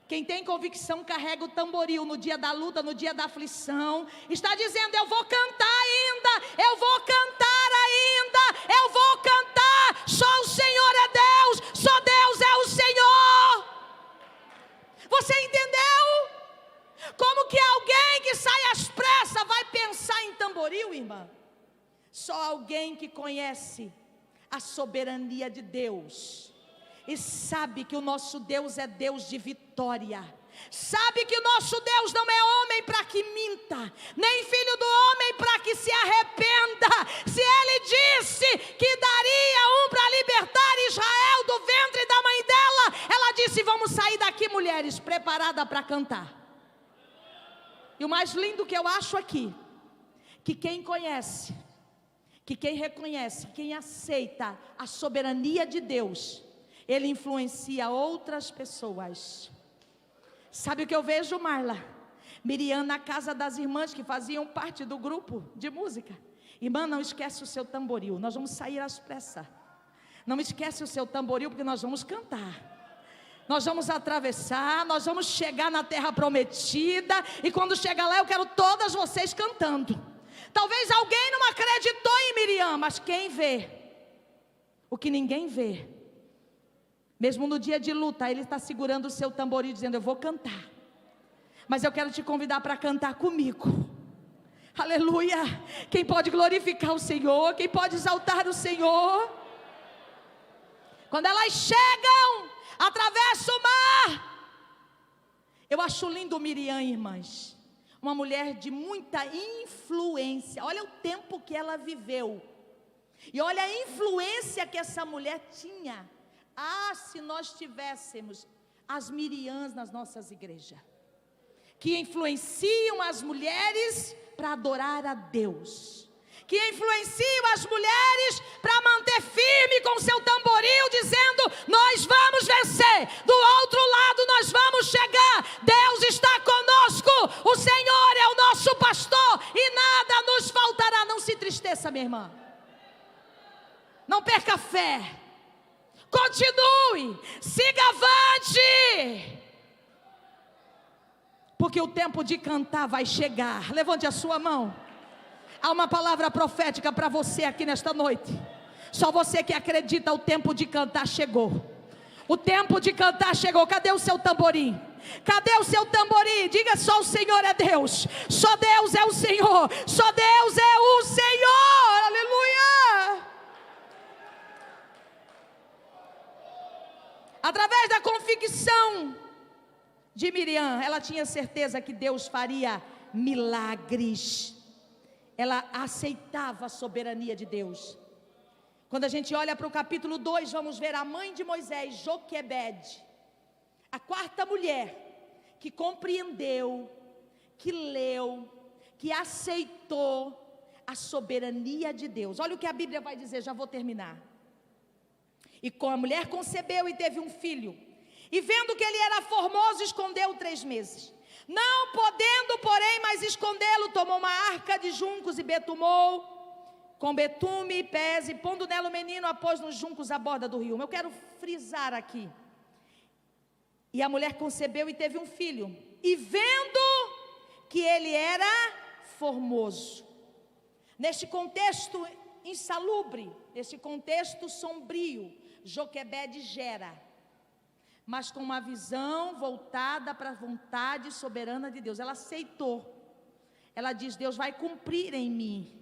[SPEAKER 1] Quem tem convicção carrega o tamboril no dia da luta, no dia da aflição. Está dizendo: eu vou cantar ainda, eu vou cantar ainda, eu vou cantar. Só o Senhor é Deus, só Deus é o Senhor. Você entendeu? Como que alguém que sai às pressas vai pensar em tamboril, irmã? Só alguém que conhece a soberania de Deus e sabe que o nosso Deus é Deus de vitória, sabe que o nosso Deus não é homem para que minta, nem filho do homem para que se arrependa. Se Ele disse que daria um para libertar Israel do ventre da mãe dela, ela disse: vamos sair daqui, mulheres, preparada para cantar. E o mais lindo que eu acho aqui, que quem conhece, que quem reconhece, quem aceita a soberania de Deus, ele influencia outras pessoas. Sabe o que eu vejo, Marla? Miriam na casa das irmãs que faziam parte do grupo de música. Irmã, não esquece o seu tamboril, nós vamos sair às pressas. Não esquece o seu tamboril, porque nós vamos cantar. Nós vamos atravessar, nós vamos chegar na terra prometida. E quando chegar lá, eu quero todas vocês cantando. Talvez alguém não acreditou em Miriam, mas quem vê o que ninguém vê, mesmo no dia de luta, ele está segurando o seu tamboril, dizendo: eu vou cantar, mas eu quero te convidar para cantar comigo. Aleluia! Quem pode glorificar o Senhor? Quem pode exaltar o Senhor? Quando elas chegam, atravessa o mar. Eu acho lindo Miriam, irmãs, uma mulher de muita influência. Olha o tempo que ela viveu, e olha a influência que essa mulher tinha. Ah, se nós tivéssemos as Miriams nas nossas igrejas, que influenciam as mulheres para adorar a Deus, que influenciam as mulheres para manter firme com seu tamboril, dizendo: nós vamos vencer, do outro lado nós vamos chegar, Deus está conosco, o Senhor é o nosso pastor e nada nos faltará. Não se entristeça, minha irmã, não perca a fé, continue, siga avante, porque o tempo de cantar vai chegar. Levante a sua mão. Há uma palavra profética para você aqui nesta noite. Só você que acredita, o tempo de cantar chegou. O tempo de cantar chegou. Cadê o seu tamborim? Cadê o seu tamborim? Diga: só o Senhor é Deus, só Deus é o Senhor, só Deus é o Senhor. Aleluia! Através da convicção de Miriam, ela tinha certeza que Deus faria milagres. Ela aceitava a soberania de Deus. Quando a gente olha para o capítulo 2, vamos ver a mãe de Moisés, Joquebede, a quarta mulher que compreendeu, que leu, que aceitou a soberania de Deus. Olha o que a Bíblia vai dizer, já vou terminar. E com a mulher concebeu e teve um filho, e vendo que ele era formoso, escondeu 3 meses. Não podendo, porém, mais escondê-lo, tomou uma arca de juncos e betumou com betume e pés, e pondo nela o menino, a pôs nos juncos à borda do rio. Eu quero frisar aqui. E a mulher concebeu e teve um filho, e vendo que ele era formoso. Neste contexto insalubre, neste contexto sombrio, Joquebede gera, mas com uma visão voltada para a vontade soberana de Deus. Ela aceitou. Ela diz: Deus vai cumprir em mim.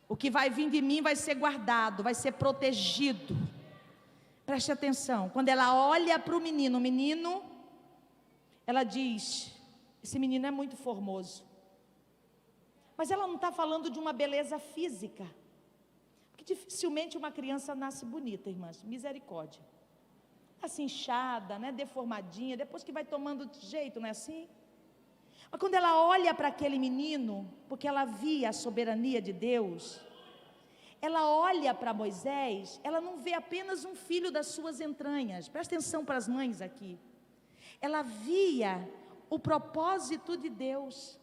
[SPEAKER 1] O que vai vir de mim vai ser guardado, vai ser protegido. Preste atenção. Quando ela olha para o menino, ela diz: esse menino é muito formoso. Mas ela não está falando de uma beleza física, porque dificilmente uma criança nasce bonita, irmãs, misericórdia. Nasce inchada, né, deformadinha, depois que vai tomando jeito, não é assim? Mas quando ela olha para aquele menino, porque ela via a soberania de Deus, ela olha para Moisés, ela não vê apenas um filho das suas entranhas. Presta atenção para as mães aqui. Ela via o propósito de Deus.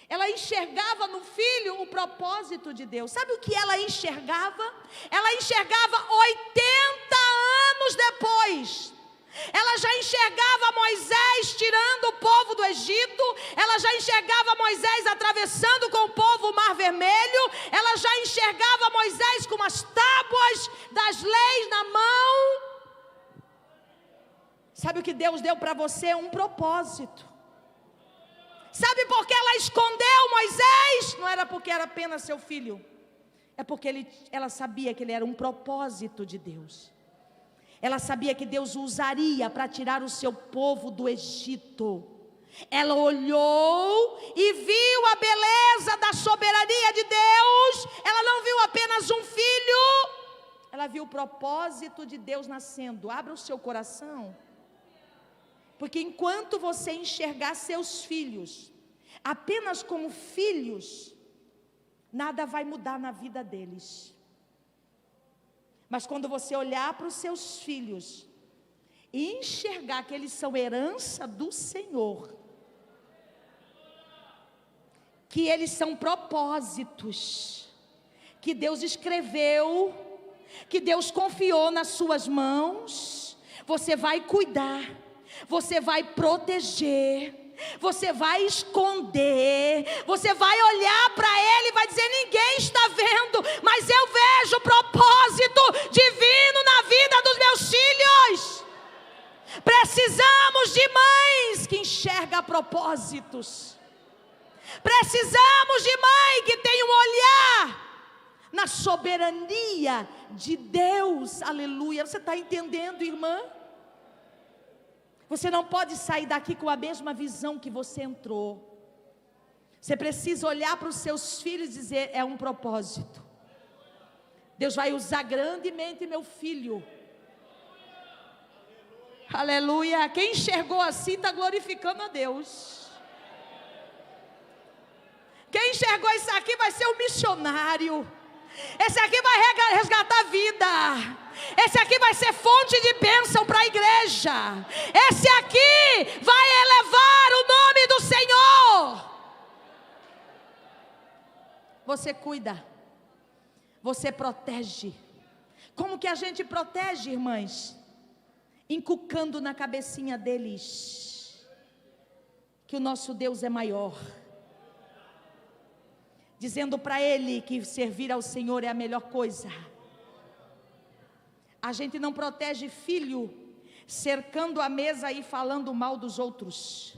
[SPEAKER 1] Ela enxergava no filho o propósito de Deus. Sabe o que ela enxergava? Ela enxergava 80 anos depois. Ela já enxergava Moisés tirando o povo do Egito. Ela já enxergava Moisés atravessando com o povo o Mar Vermelho. Ela já enxergava Moisés com as tábuas das leis na mão. Sabe o que Deus deu para você? Um propósito. Sabe por que ela escondeu Moisés? Não era porque era apenas seu filho. É porque ela sabia que ele era um propósito de Deus. Ela sabia que Deus o usaria para tirar o seu povo do Egito. Ela olhou e viu a beleza da soberania de Deus. Ela não viu apenas um filho. Ela viu o propósito de Deus nascendo. Abra o seu coração. Porque enquanto você enxergar seus filhos apenas como filhos, nada vai mudar na vida deles. Mas quando você olhar para os seus filhos e enxergar que eles são herança do Senhor, que eles são propósitos que Deus escreveu, que Deus confiou nas suas mãos, você vai cuidar, você vai proteger, você vai esconder, você vai olhar para ele e vai dizer: ninguém está vendo, mas eu vejo o propósito divino na vida dos meus filhos. Precisamos de mães que enxergam propósitos. Precisamos de mãe que tem um olhar na soberania de Deus. Aleluia. Você está entendendo, irmã? Você não pode sair daqui com a mesma visão que você entrou. Você precisa olhar para os seus filhos e dizer: é um propósito. Deus vai usar grandemente meu filho. Aleluia. Quem enxergou assim está glorificando a Deus. Quem enxergou isso aqui vai ser um missionário. Esse aqui vai resgatar vida. Esse aqui vai ser fonte de bênção para a igreja. Esse aqui vai elevar o nome do Senhor. Você cuida. Você protege. Como que a gente protege, irmãs? Inculcando na cabecinha deles que o nosso Deus é maior. Dizendo para ele que servir ao Senhor é a melhor coisa. A gente não protege filho cercando a mesa e falando mal dos outros.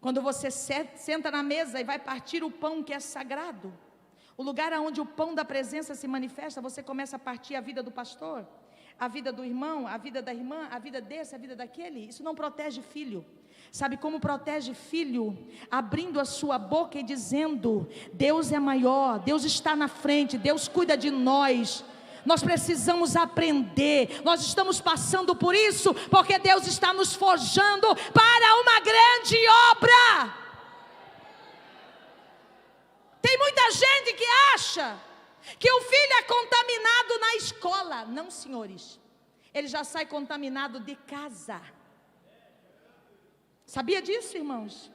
[SPEAKER 1] Quando você senta na mesa e vai partir o pão que é sagrado, o lugar onde o pão da presença se manifesta, você começa a partir a vida do pastor. a vida do irmão, a vida da irmã, a vida desse, a vida daquele. Isso não protege filho. Sabe como protege filho? Abrindo a sua boca e dizendo: Deus é maior, Deus está na frente, Deus cuida de nós. Nós precisamos aprender, nós estamos passando por isso, porque Deus está nos forjando para uma grande obra. Tem muita gente que acha que o filho é contaminado na escola. Não, senhores, ele já sai contaminado de casa. Sabia disso, irmãos?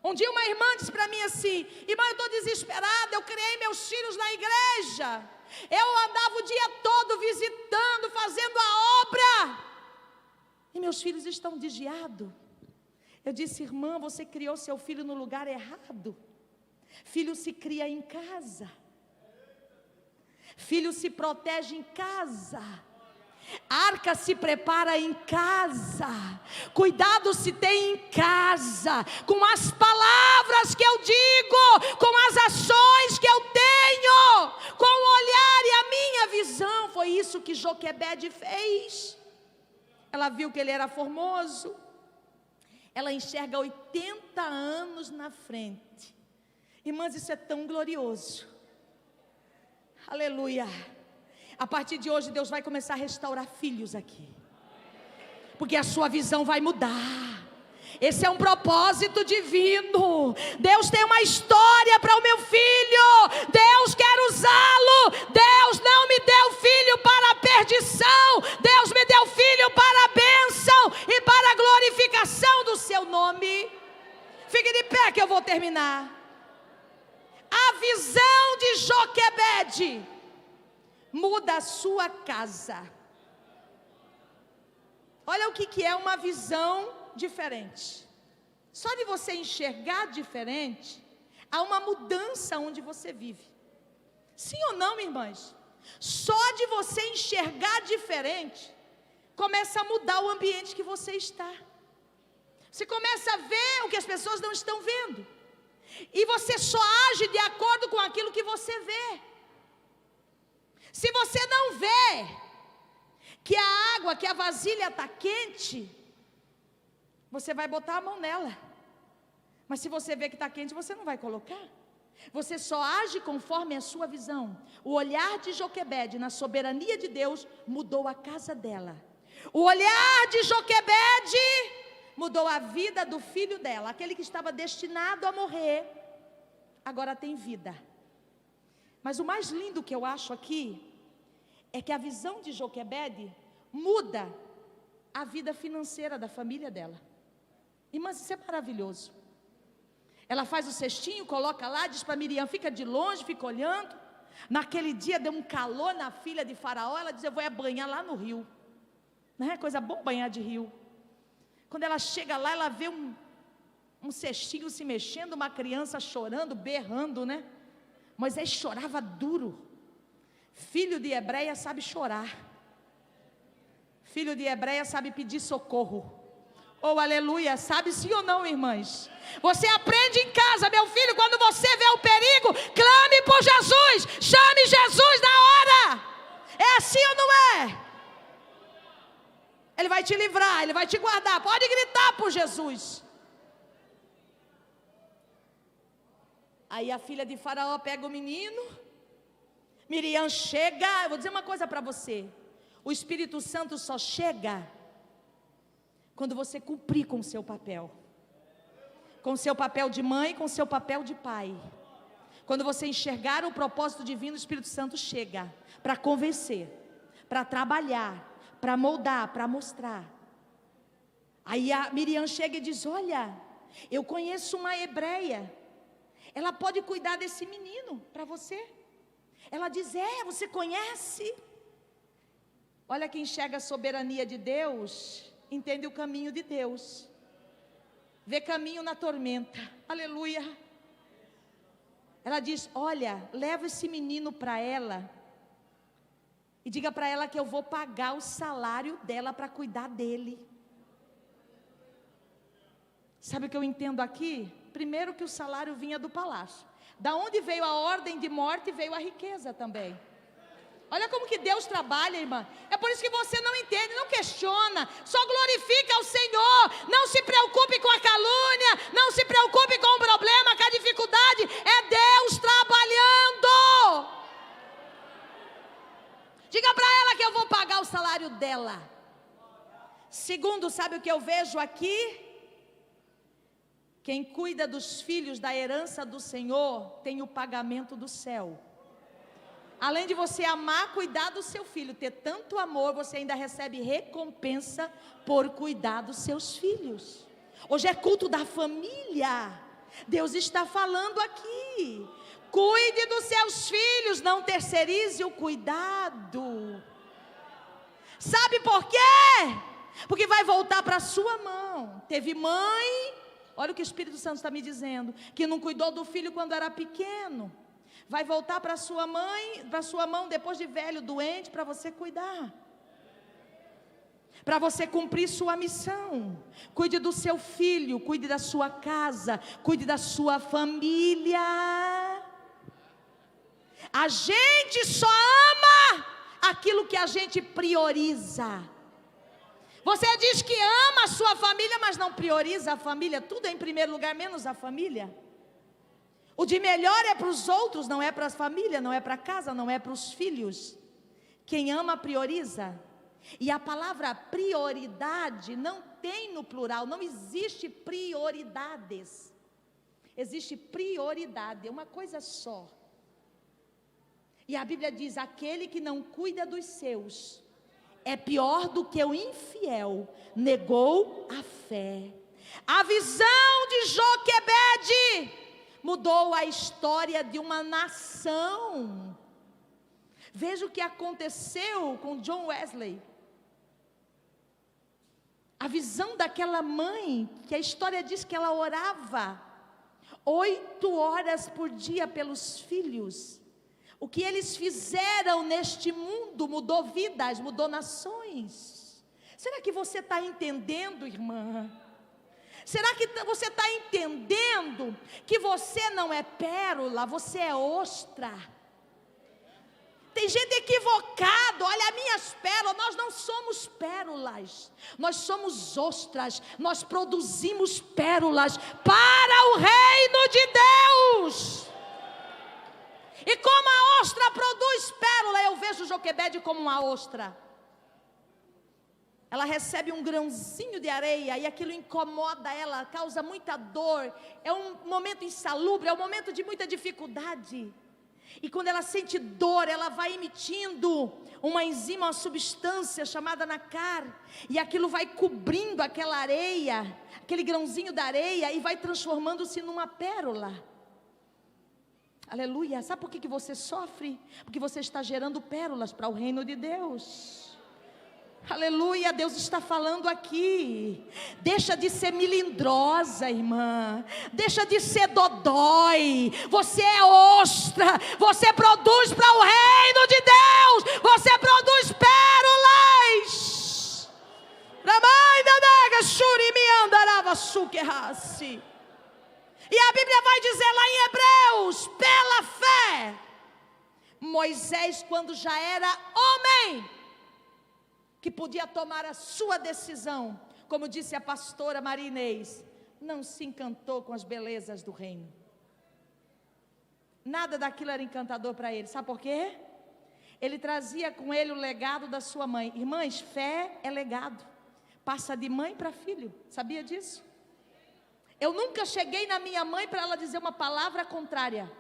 [SPEAKER 1] Um dia uma irmã disse para mim assim: irmã, eu estou desesperada, eu criei meus filhos na igreja, eu andava o dia todo visitando, fazendo a obra, e meus filhos estão desviados. Eu disse: irmã, você criou seu filho no lugar errado. Filho se cria em casa, filho se protege em casa, arca se prepara em casa, cuidado se tem em casa, com as palavras que eu digo, com as ações que eu tenho, com o olhar e a minha visão. Foi isso que Joquebede fez. Ela viu que ele era formoso, ela enxerga 80 anos na frente. Irmãs, isso é tão glorioso. Aleluia. A partir de hoje Deus vai começar a restaurar filhos aqui, porque a sua visão vai mudar. Esse é um propósito divino. Deus tem uma história para o meu filho. Deus quer usá-lo. Deus não me deu filho para a perdição. Deus me deu filho para a bênção e para a glorificação do seu nome. Fique de pé que eu vou terminar. A visão de Joquebede muda a sua casa. Olha o que é uma visão diferente. Só de você enxergar diferente, há uma mudança onde você vive. Sim ou não, irmãs? Só de você enxergar diferente, começa a mudar o ambiente que você está. Você começa a ver o que as pessoas não estão vendo, e você só age de acordo com aquilo que você vê. Se você não vê que a água, que a vasilha está quente, você vai botar a mão nela. Mas se você vê que está quente, você não vai colocar. Você só age conforme a sua visão. O olhar de Joquebede na soberania de Deus mudou a casa dela. O olhar de Joquebede mudou a vida do filho dela. Aquele que estava destinado a morrer, agora tem vida. Mas o mais lindo que eu acho aqui é que a visão de Joquebede muda a vida financeira da família dela. Irmãs, isso é maravilhoso. Ela faz o cestinho, coloca lá, diz para Miriam: fica de longe, fica olhando. Naquele dia deu um calor na filha de Faraó. Ela diz: eu vou banhar lá no rio. Não é coisa boa banhar de rio? Quando ela chega lá, ela vê um cestinho se mexendo, uma criança chorando, berrando, né? Moisés chorava duro. Filho de hebreia sabe chorar. Filho de hebreia sabe pedir socorro. Oh, aleluia. Sabe sim ou não, irmãs? Você aprende em casa, meu filho, quando você vê o perigo, clame por Jesus. Chame Jesus na hora. É assim ou não é? Ele vai te livrar, Ele vai te guardar. Pode gritar por Jesus. Aí a filha de Faraó pega o menino. Miriam chega. Eu vou dizer uma coisa para você: o Espírito Santo só chega quando você cumprir com o seu papel. Com o seu papel de mãe, com o seu papel de pai. Quando você enxergar o propósito divino, o Espírito Santo chega para convencer, para trabalhar, para moldar, para mostrar. Aí a Miriam chega e diz: olha, eu conheço uma hebreia, ela pode cuidar desse menino para você. Ela diz: é, você conhece? Olha, quem enxerga a soberania de Deus entende o caminho de Deus, vê caminho na tormenta. Aleluia. Ela diz: olha, leva esse menino para ela e diga para ela que eu vou pagar o salário dela para cuidar dele. Sabe o que eu entendo aqui? Primeiro, que o salário vinha do palácio. Da onde veio a ordem de morte, veio a riqueza também. Olha como que Deus trabalha, irmã. É por isso que você não entende, não questiona, só glorifica ao Senhor. Não se preocupe com a calúnia, não se preocupe com o problema, com a dificuldade. É Deus trabalhando. Diga para ela que eu vou pagar o salário dela. Segundo, sabe o que eu vejo aqui? Quem cuida dos filhos da herança do Senhor tem o pagamento do céu. Além de você amar, cuidar do seu filho, ter tanto amor, você ainda recebe recompensa por cuidar dos seus filhos. Hoje é culto da família. Deus está falando aqui. Cuide dos seus filhos, não terceirize o cuidado. Sabe por quê? Porque vai voltar para a sua mão. Teve mãe, olha o que o Espírito Santo está me dizendo, que não cuidou do filho quando era pequeno. Vai voltar para sua mãe, para sua mão depois de velho, doente, para você cuidar. Para você cumprir sua missão. Cuide do seu filho, cuide da sua casa, cuide da sua família. A gente só ama aquilo que a gente prioriza. Você diz que ama a sua família, mas não prioriza a família. Tudo é em primeiro lugar, menos a família. O de melhor é para os outros, não é para a família, não é para casa, não é para os filhos. Quem ama prioriza. E a palavra prioridade não tem no plural, não existe prioridades. Existe prioridade, é uma coisa só. E a Bíblia diz: aquele que não cuida dos seus é pior do que o infiel, negou a fé. A visão de Joquebede mudou a história de uma nação. Veja o que aconteceu com John Wesley. A visão daquela mãe, que a história diz que ela orava 8 horas por dia pelos filhos. O que eles fizeram neste mundo mudou vidas, mudou nações. Será que você está entendendo, irmã? Será que você está entendendo que você não é pérola, você é ostra? Tem gente equivocada. Olha, minhas pérolas, nós não somos pérolas, nós somos ostras. Nós produzimos pérolas para o reino de Deus. E como a ostra produz pérola, eu vejo Joquebede como uma ostra. Ela recebe um grãozinho de areia e aquilo incomoda ela, causa muita dor. É um momento insalubre, é um momento de muita dificuldade. E quando ela sente dor, ela vai emitindo uma enzima, uma substância chamada nacar. E aquilo vai cobrindo aquela areia, aquele grãozinho da areia, e vai transformando-se numa pérola. Aleluia. Sabe por que você sofre? Porque você está gerando pérolas para o reino de Deus. Aleluia, Deus está falando aqui. Deixa de ser melindrosa, irmã. Deixa de ser dodói. Você é ostra. Você produz para o reino de Deus. Você produz pérolas. E a Bíblia vai dizer lá em Hebreus: pela fé, Moisés, quando já era homem, que podia tomar a sua decisão, como disse a pastora Maria Inês, não se encantou com as belezas do reino. Nada daquilo era encantador para ele. Sabe por quê? Ele trazia com ele o legado da sua mãe. Irmãs, fé é legado, passa de mãe para filho. Sabia disso? Eu nunca cheguei na minha mãe para ela dizer uma palavra contrária.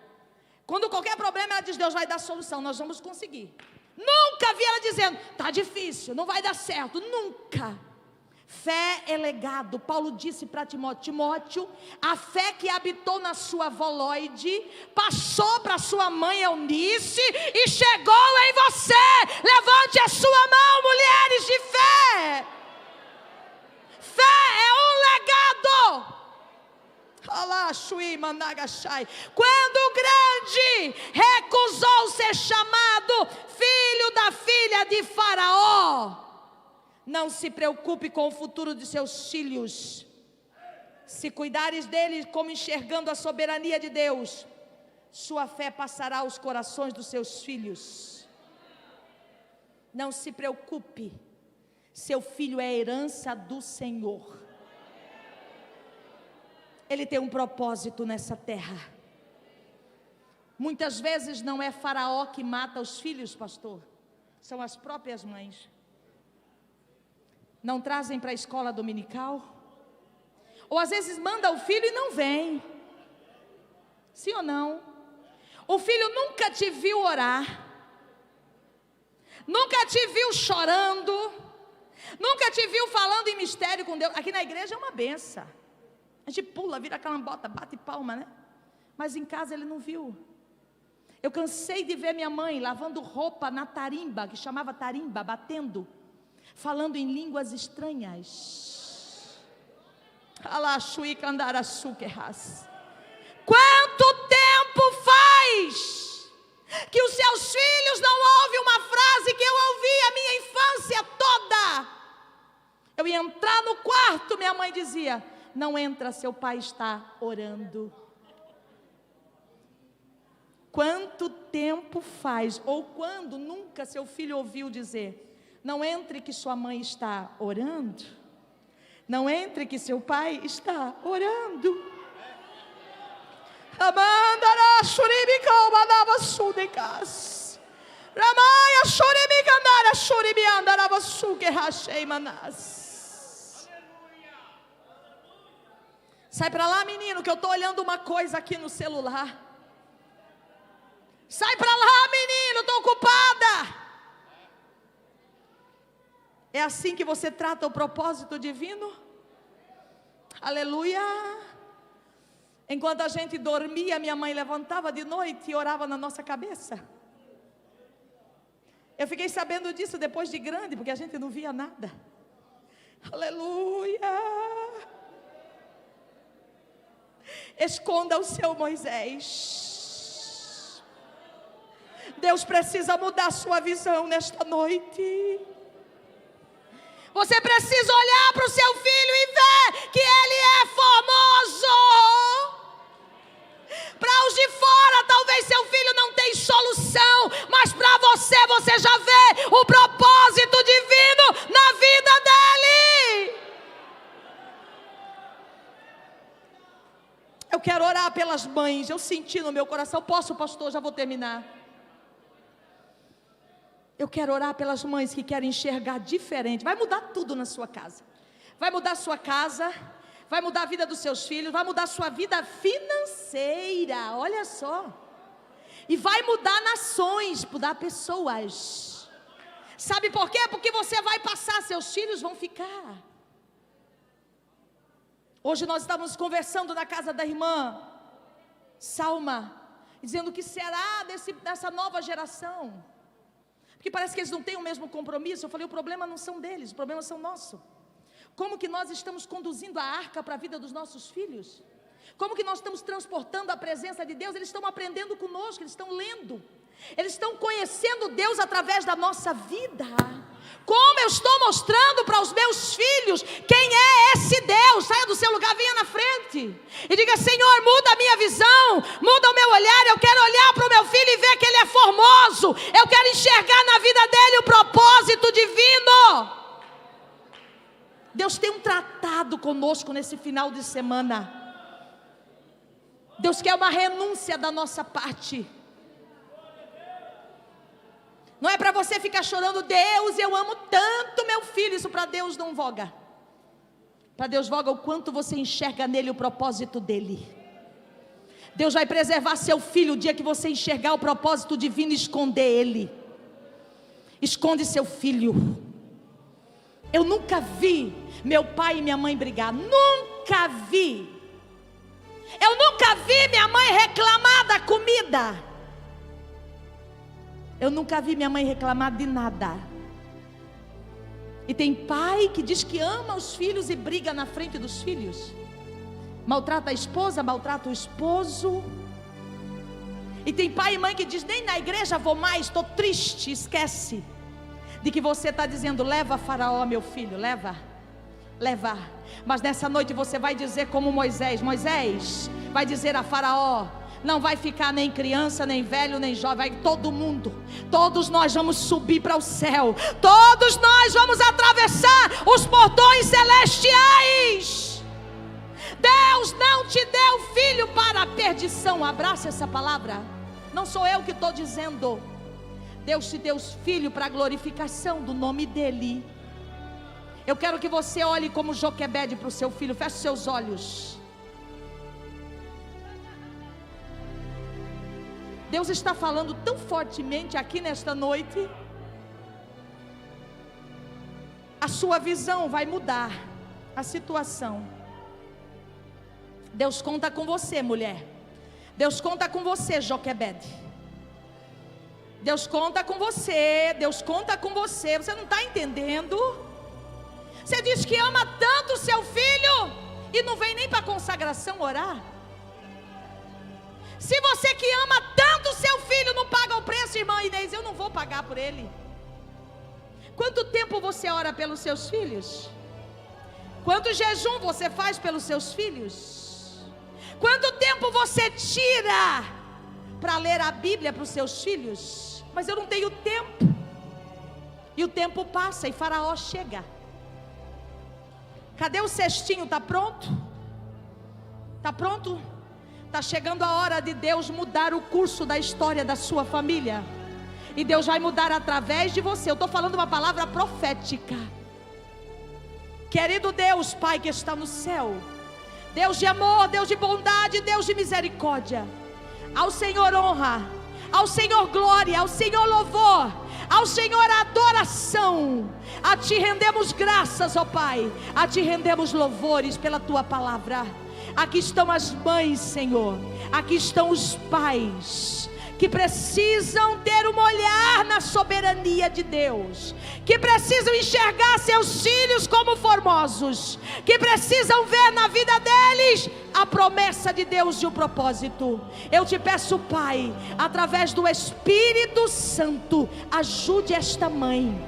[SPEAKER 1] Quando qualquer problema ela diz: Deus vai dar solução, nós vamos conseguir. Nunca vi ela dizendo: está difícil, não vai dar certo. Nunca. Fé é legado. Paulo disse para Timóteo: Timóteo, a fé que habitou na sua avó Loide passou para sua mãe Eunice e chegou em você. Levante a sua mão, mulheres de fé. Fé é um legado. Quando o grande recusou ser chamado filho da filha de Faraó, não se preocupe com o futuro de seus filhos. Se cuidares deles como enxergando a soberania de Deus, sua fé passará aos corações dos seus filhos. Não se preocupe, seu filho é herança do Senhor. Ele tem um propósito nessa terra. Muitas vezes não é Faraó que mata os filhos, pastor, são as próprias mães. Não trazem para a escola dominical, ou às vezes manda o filho e não vem. Sim ou não? O filho nunca te viu orar, nunca te viu chorando, nunca te viu falando em mistério com Deus. Aqui na igreja é uma benção, a gente pula, vira calambota, bate palma, né? Mas em casa ele não viu. Eu cansei de ver minha mãe lavando roupa na tarimba, que chamava tarimba, batendo, falando em línguas estranhas. Quanto tempo faz que os seus filhos não ouvem uma frase que eu ouvi a minha infância toda? Eu ia entrar no quarto, minha mãe dizia: não entra, seu pai está orando. Quanto tempo faz, ou quando nunca seu filho ouviu dizer: não entre que sua mãe está orando, não entre que seu pai está orando. Sai para lá, menino, que eu estou olhando uma coisa aqui no celular. Sai para lá, menino, estou ocupada. É assim que você trata o propósito divino? Aleluia. Enquanto a gente dormia, minha mãe levantava de noite e orava na nossa cabeça. Eu fiquei sabendo disso depois de grande, porque a gente não via nada. Aleluia. Esconda o seu Moisés. Deus precisa mudar a sua visão nesta noite. Você precisa olhar para o seu filho e ver que ele é formoso. Para os de fora, talvez seu filho não tenha solução, mas para você, você já vê o propósito divino na vida dele. Eu quero orar pelas mães. Eu senti no meu coração. Posso, pastor? Já vou terminar. Eu quero orar pelas mães que querem enxergar diferente. Vai mudar tudo na sua casa. Vai mudar a sua casa, vai mudar a vida dos seus filhos, vai mudar a sua vida financeira. Olha só. E vai mudar nações, mudar pessoas. Sabe por quê? Porque você vai passar, seus filhos vão ficar. Hoje nós estávamos conversando na casa da irmã Salma, dizendo o que será dessa nova geração. Porque parece que eles não têm o mesmo compromisso. Eu falei, o problema não são deles, o problema são nosso. Como que nós estamos conduzindo a arca para a vida dos nossos filhos? Como que nós estamos transportando a presença de Deus? Eles estão aprendendo conosco, eles estão lendo. Eles estão conhecendo Deus através da nossa vida. Como eu estou mostrando para os meus filhos quem é esse Deus? Saia do seu lugar, venha na frente e diga, Senhor, muda a minha visão, muda o meu olhar. Eu quero olhar para o meu filho e ver que ele é formoso. Eu quero enxergar na vida dele o propósito divino. Deus tem um tratado conosco nesse final de semana. Deus quer uma renúncia da nossa parte. Não é para você ficar chorando, Deus, eu amo tanto meu filho. Isso para Deus não voga. Para Deus voga o quanto você enxerga nele o propósito dele. Deus vai preservar seu filho o dia que você enxergar o propósito divino e esconder ele. Esconde seu filho. Eu nunca vi meu pai e minha mãe brigar. Nunca vi. Eu nunca vi minha mãe reclamar da comida. Eu nunca vi minha mãe reclamar de nada. E tem pai que diz que ama os filhos e briga na frente dos filhos. Maltrata a esposa, maltrata o esposo. E tem pai e mãe que diz, nem na igreja vou mais, estou triste. Esquece de que você está dizendo, leva Faraó, meu filho, leva. Mas nessa noite você vai dizer como Moisés vai dizer a Faraó, Não vai ficar nem criança, nem velho, nem jovem, vai todo mundo. Todos nós vamos subir para o céu. Todos nós vamos atravessar os portões celestiais. Deus não te deu filho para a perdição. Abraça essa palavra. Não sou eu que estou dizendo. Deus te deu filho para a glorificação do nome dEle. Eu quero que você olhe como Joquebede para o seu filho. Feche seus olhos. Deus está falando tão fortemente aqui nesta noite. A sua visão vai mudar a situação. Deus conta com você, mulher. Deus conta com você, Joquebede. Deus conta com você. Deus conta com você. Você não está entendendo? Você diz que ama tanto o seu filho e não vem nem para a consagração orar. Se você que ama tanto o seu filho não paga o preço, irmã Inês, eu não vou pagar por ele. Quanto tempo você ora pelos seus filhos? Quanto jejum você faz pelos seus filhos? Quanto tempo você tira para ler a Bíblia para os seus filhos? Mas eu não tenho tempo. E o tempo passa e Faraó chega. Cadê o cestinho? Está pronto? Está pronto? Está chegando a hora de Deus mudar o curso da história da sua família. E Deus vai mudar através de você. Eu estou falando uma palavra profética. Querido Deus, Pai que está no céu, Deus de amor, Deus de bondade, Deus de misericórdia, ao Senhor honra, ao Senhor glória, ao Senhor louvor, ao Senhor adoração. A Ti rendemos graças, ó Pai. A Ti rendemos louvores pela Tua palavra. Aqui estão as mães, Senhor. Aqui estão os pais que precisam ter um olhar na soberania de Deus, que precisam enxergar seus filhos como formosos, que precisam ver na vida deles a promessa de Deus e o propósito. Eu te peço, Pai, através do Espírito Santo, ajude esta mãe.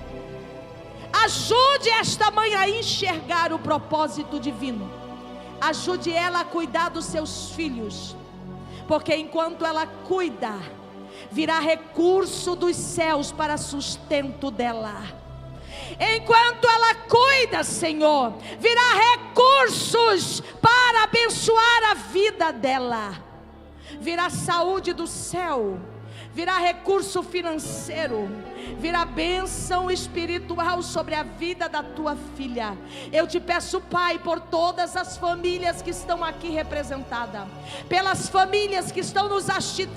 [SPEAKER 1] Ajude esta mãe a enxergar o propósito divino. Ajude ela a cuidar dos seus filhos, porque enquanto ela cuida, virá recurso dos céus para sustento dela. Enquanto ela cuida, Senhor, virá recursos para abençoar a vida dela. Virá saúde do céu, virá recurso financeiro, virá bênção espiritual sobre a vida da tua filha. Eu te peço, Pai, por todas as famílias que estão aqui representadas, pelas famílias que estão nos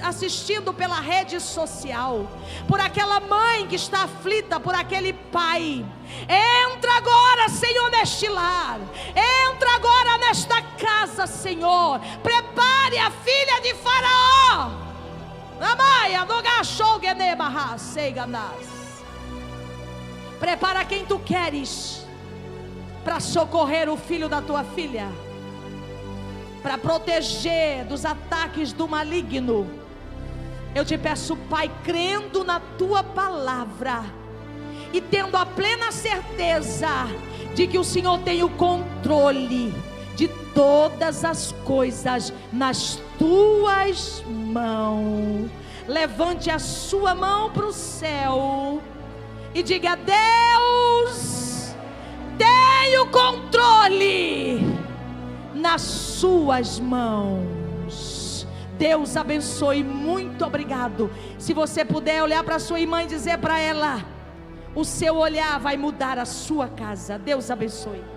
[SPEAKER 1] assistindo pela rede social, por aquela mãe que está aflita, por aquele pai. Entra agora, Senhor, neste lar. Entra agora nesta casa, Senhor. Prepare a filha de Faraó. Prepara quem tu queres para socorrer o filho da tua filha, para proteger dos ataques do maligno. Eu te peço, Pai, crendo na tua palavra e tendo a plena certeza de que o Senhor tem o controle de todas as coisas nas tuas mãos. Levante a sua mão para o céu e diga: Deus, tem o controle nas suas mãos. Deus abençoe, muito obrigado. Se você puder olhar para sua irmã e dizer para ela: o seu olhar vai mudar a sua casa. Deus abençoe.